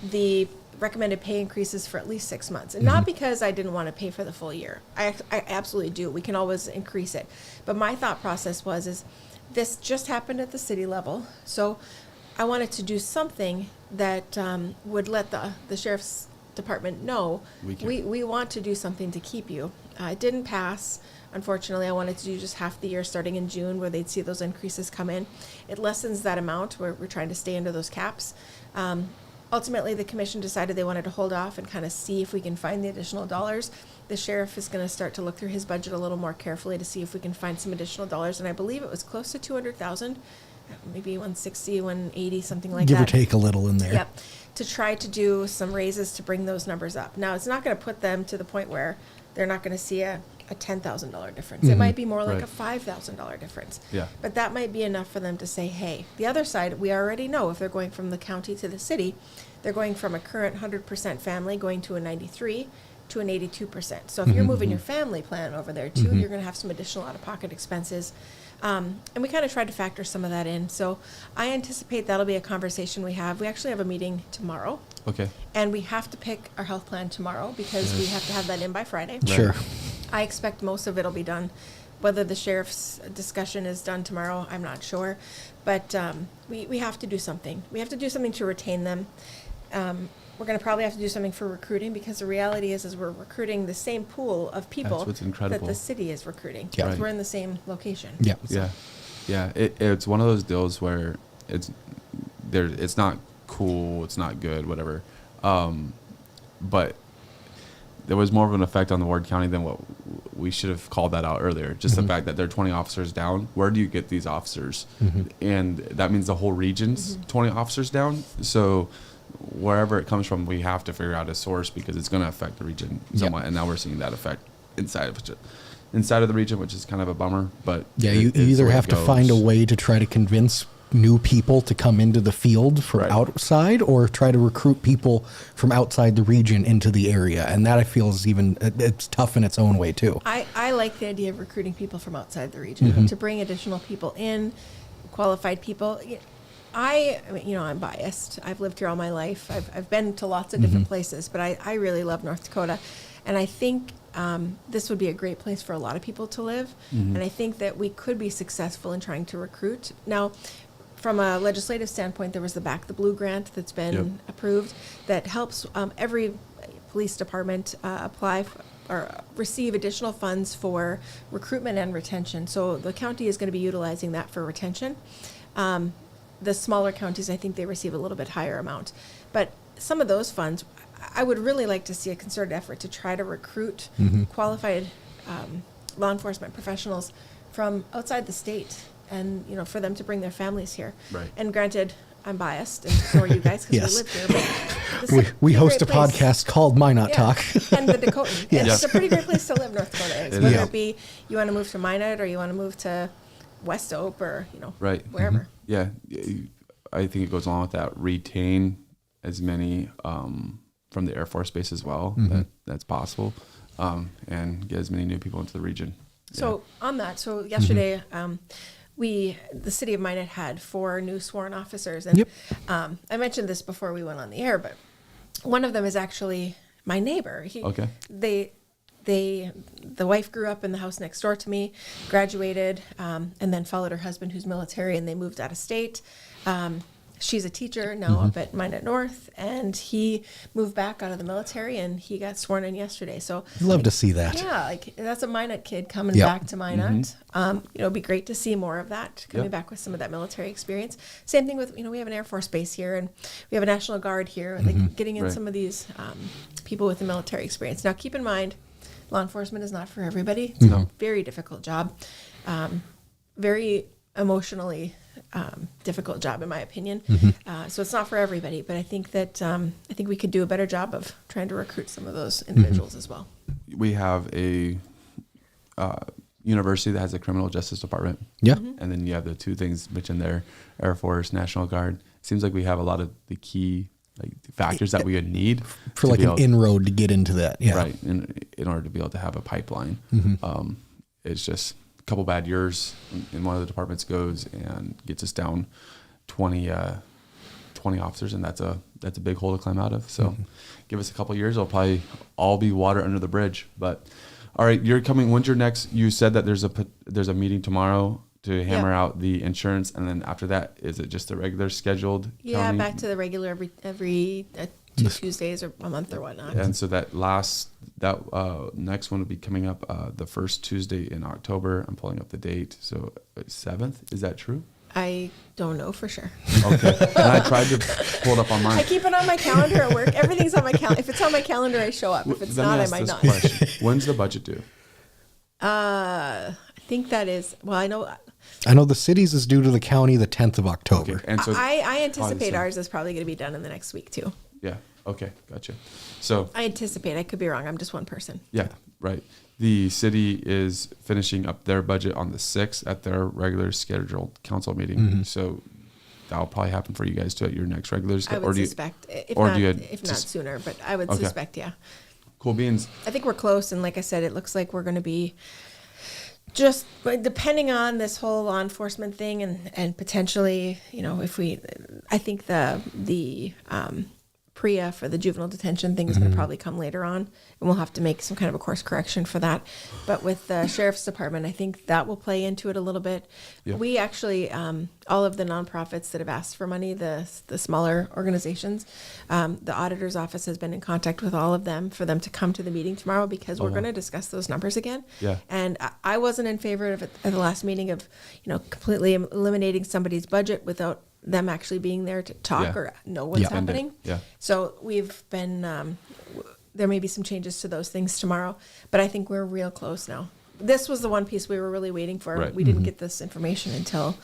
the recommended pay increases for at least 6 months. And not because I didn't want to pay for the full year. I absolutely do. We can always increase it. But my thought process is this just happened at the city level. So I wanted to do something that would let the sheriff's department know we want to do something to keep you. It didn't pass. Unfortunately, I wanted to do just half the year starting in June where they'd see those increases come in. It lessens that amount where we're trying to stay under those caps. Ultimately, the commission decided they wanted to hold off and kind of see if we can find the additional dollars. The sheriff is going to start to look through his budget a little more carefully to see if we can find some additional dollars. And I believe it was close to 200,000, maybe 160, 180, something like that. Give or take a little in there. Yep. To try to do some raises to bring those numbers up. Now, it's not going to put them to the point where they're not going to see a $10,000 difference. It might be more like a $5,000 difference. Yeah. But that might be enough for them to say, hey, the other side, we already know if they're going from the county to the city, they're going from a current 100% family going to a 93 to an 82%. So if you're moving your family plan over there too, you're going to have some additional out-of-pocket expenses. And we kind of tried to factor some of that in. So I anticipate that'll be a conversation we have. We actually have a meeting tomorrow. Okay. And we have to pick our health plan tomorrow because we have to have that in by Friday. Sure. I expect most of it will be done. Whether the sheriff's discussion is done tomorrow, I'm not sure. But we have to do something. We have to do something to retain them. We're going to probably have to do something for recruiting because the reality is we're recruiting the same pool of people that the city is recruiting. Yeah. Because we're in the same location. Yeah. So. Yeah. It's one of those deals where it's not cool, it's not good, whatever. But there was more of an effect on the Ward County than what we should have called that out earlier. Just the fact that they're 20 officers down. Where do you get these officers? And that means the whole region's 20 officers down. So wherever it comes from, we have to figure out a source because it's going to affect the region somewhat. And now we're seeing that effect inside of the region, which is kind of a bummer. But yeah, you either have to find a way to try to convince new people to come into the field from outside or try to recruit people from outside the region into the area. And that I feel is it's tough in its own way too. I like the idea of recruiting people from outside the region to bring additional people in, qualified people. I mean, I'm biased. I've lived here all my life. I've been to lots of different places, but I really love North Dakota. And I think this would be a great place for a lot of people to live. And I think that we could be successful in trying to recruit. Now, from a legislative standpoint, there was the Back the Blue grant that's been approved that helps every police department apply or receive additional funds for recruitment and retention. So the county is going to be utilizing that for retention. The smaller counties, I think they receive a little bit higher amount. But some of those funds, I would really like to see a concerted effort to try to recruit qualified law enforcement professionals from outside the state and, for them to bring their families here. Right. And granted, I'm biased, and so are you guys because we live here. But this We is host a great place. podcast called Minot Talk. And the Dakotan. Yes. It's a pretty great place to live, North Dakota. Whether it be you want to move to Minot or you want to move to West Oak or, wherever. Yeah, I think it goes along with that. Retain as many from the Air Force Base as well. That's possible, and get as many new people into the region. So on that, so yesterday, the city of Minot had 4 new sworn officers, and I mentioned this before we went on the air, but one of them is actually my neighbor. The wife grew up in the house next door to me, graduated, and then followed her husband, who's military, and they moved out of state. She's a teacher now up at Minot North, and he moved back out of the military, and he got sworn in yesterday. So love to see that. Yeah, like that's a Minot kid coming back to Minot. It'd be great to see more of that coming back with some of that military experience. Same thing with we have an Air Force base here, and we have a National Guard here. Like getting in some of these people with the military experience. Now, keep in mind, law enforcement is not for everybody. It's a very difficult job, very emotionally difficult job, in my opinion. So it's not for everybody, but I think that I think we could do a better job of trying to recruit some of those individuals as well. We have a university that has a criminal justice department. And then you have the 2 things mentioned there, Air Force, National Guard. Seems like we have a lot of the key factors that we would need for like an inroad to get into that. Right. In order to be able to have a pipeline. It's just a couple bad years in one of the departments goes and gets us down 20 officers, and that's a big hole to climb out of. So give us a couple years, it'll probably all be water under the bridge. But all right, you're coming. When's your next? You said that there's a meeting tomorrow to hammer out the insurance, and then after that, is it just a regular scheduled? County? Back to the regular every 2 Tuesdays or a month or whatnot. And so that next one will be coming up the first Tuesday in October. I'm pulling up the date. So 7th, is that true? I don't know for sure. Okay. And I tried to pull it up on mine. I keep it on my calendar at work. Everything's on my calendar. If it's on my calendar, I show up. If it's not, I might not. Question. When's the budget due? I think that is, well, I know the city's is due to the county the 10th of October. Okay. And so I anticipate ours is probably going to be done in the next week too. Yeah. Okay. Gotcha. So I anticipate. I could be wrong. I'm just one person. Yeah. Right. The city is finishing up their budget on the 6th at their regular scheduled council meeting. So that'll probably happen for you guys too at your next regular schedule. I would suspect, if not sooner, but I would suspect, yeah. Cool beans. I think we're close, and like I said, it looks like we're going to be just depending on this whole law enforcement thing, and potentially, I think the PREA for the juvenile detention thing is going to probably come later on, and we'll have to make some kind of a course correction for that. But with the sheriff's department, I think that will play into it a little bit. Yep. We actually, all of the nonprofits that have asked for money, the smaller organizations, the auditor's office has been in contact with all of them for them to come to the meeting tomorrow, because we're going to discuss those numbers again. Yeah. And I wasn't in favor of it at the last meeting of, completely eliminating somebody's budget without them actually being there to talk or know what's happening. Yeah. So we've been, there may be some changes to those things tomorrow, but I think we're real close now. This was the one piece we were really waiting for. Right. We didn't get this information until,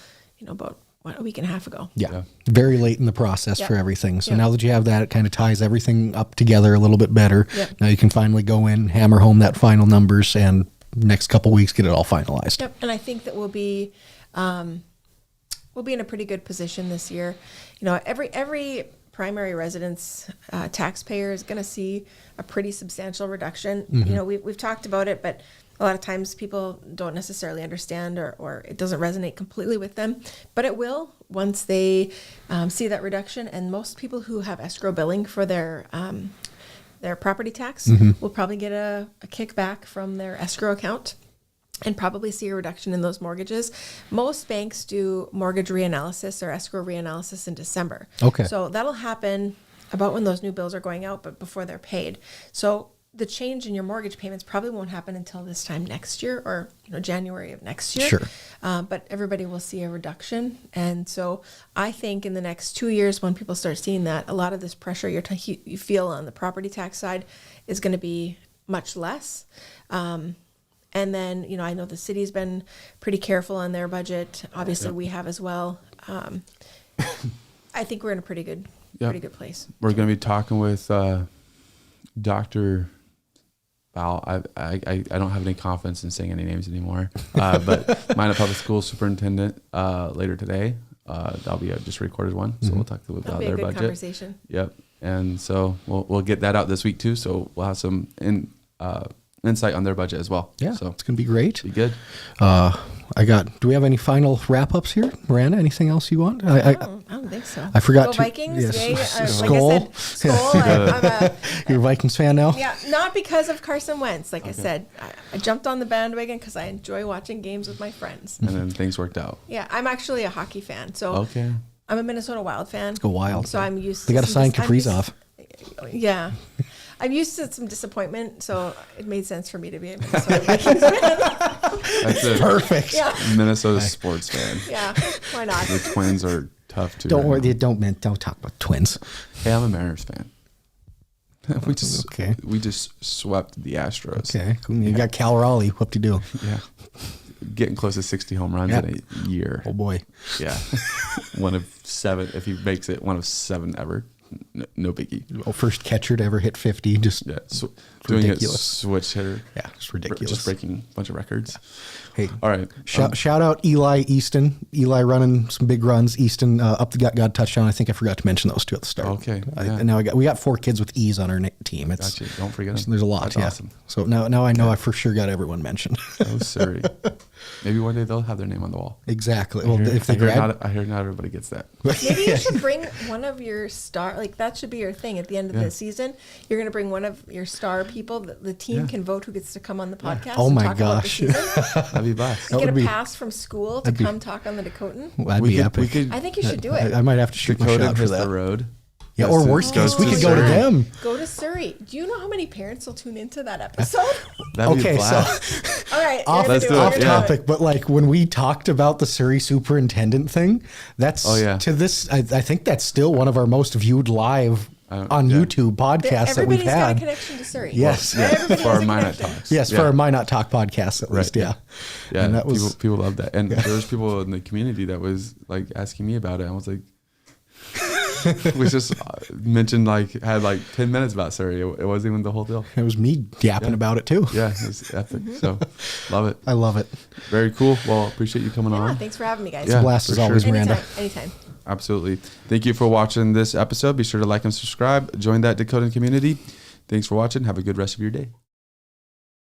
about a week and a half ago. Yeah. Very late in the process for everything. So now that you have that, it kind of ties everything up together a little bit better. Yep. Now you can finally go in, hammer home that final numbers, and next couple weeks get it all finalized. Yep. And I think that we'll be in a pretty good position this year. Every primary residence taxpayer is going to see a pretty substantial reduction. We've talked about it, but a lot of times people don't necessarily understand, or it doesn't resonate completely with them. But it will once they see that reduction. And most people who have escrow billing for their property tax will probably get a kickback from their escrow account, and probably see a reduction in those mortgages. Most banks do mortgage reanalysis or escrow reanalysis in December. Okay. So that'll happen about when those new bills are going out, but before they're paid. So the change in your mortgage payments probably won't happen until this time next year, or January of next year. Sure. But everybody will see a reduction. And so I think in the next 2 years, when people start seeing that, a lot of this pressure you feel on the property tax side is going to be much less. And then, I know the city's been pretty careful on their budget. Obviously, we have as well. I think we're in a pretty good place. We're going to be talking with Dr. Val. I don't have any confidence in saying any names anymore. But Minot Public School Superintendent later today. That'll be just a recorded one. So we'll talk about their budget. Conversation. Yep. And so we'll get that out this week too. So we'll have some insight on their budget as well. Yeah, so it's going to be great. be good. Do we have any final wrap-ups here? Miranda, anything else you want? I don't think so. I forgot Go to. Vikings! Yes. Yay. Like Skol. I said, Skol. I'm a You're a Vikings fan now? yeah, not because of Carson Wentz. Like I said, I jumped on the bandwagon because I enjoy watching games with my friends. And then things worked out. Yeah, I'm actually a hockey fan, so Okay. I'm a Minnesota Wild fan. Let's go Wild. So I'm used. They got to sign I'm used- Kaprizov. Yeah. I'm used to some disappointment, so it made sense for me to be a Minnesota Vikings fan. That's it. Perfect. Yeah, Minnesota sports fan. yeah. Why not? The Twins are tough too. Don't right worry. now. Don't talk about Twins. Hey, I'm a Mariners fan. Okay. We just swept the Astros. Okay. Cool. You got Cal Raleigh. What to do? Yeah. Getting close to 60 home runs in a year. Oh boy. Yeah. One of 7. If he makes it, one of 7 ever. No biggie. Oh, first catcher to ever hit 50. Just Yeah. Doing ridiculous. a switch hitter. yeah, it's ridiculous. Just breaking a bunch of records. Hey, All right. shout out Eli Easton. Eli running some big runs. Easton up the gut touchdown. I think I forgot to mention those two at the start. Okay, yeah. And now we got 4 kids with E's on our team. It's Gotcha. Don't forget them. there's a lot. That's yeah. awesome. So now I know I for sure got everyone mentioned. Oh, sorry. Maybe one day they'll have their name on the wall. Exactly. Well, if they grad, I hear not everybody gets that. Maybe you should bring one of your star, like that should be your thing at the end of the season. You're going to bring one of your star people. The team can vote who gets to come on the podcast. Oh and my talk about the gosh. season. That'd be blessed. And get a would be- pass from school to come talk on the Dakotan. that'd We be could- epic. we could- I think you should do it. I might have to shoot my Dakota shot for hits that. the road. Yeah, Goes or to- worst goes case, we to could go to Surrey. them. Go to Surrey. Do you know how many parents will tune into that episode? That'd be Okay, a so blast. All right, off, Let's do it, off yeah. topic, but like when we talked about the Surrey superintendent thing, that's Oh, yeah. to this. I think that's still one of our most viewed live on yeah. YouTube podcasts that we've Everybody's got a had. connection to Surrey. Yes. Yeah, Everybody for has our a Minot connection. talks. Yes, Yeah. for our Minot Talk podcast at least. Yeah. Yeah, And that was people love that. And there was people in the community that was like asking me about it. I was like, we just mentioned had 10 minutes about Surrey. It wasn't even the whole deal. it was me yapping Yeah. about it too. Yeah, it was epic. So love it. I love it. Very cool. Well, appreciate you coming Yeah, on. thanks for having me, guys. Yeah, Blast for as always, sure. Miranda. Anytime. Absolutely. Thank you for watching this episode. Be sure to like and subscribe. Join that Dakotan community. Thanks for watching. Have a good rest of your day.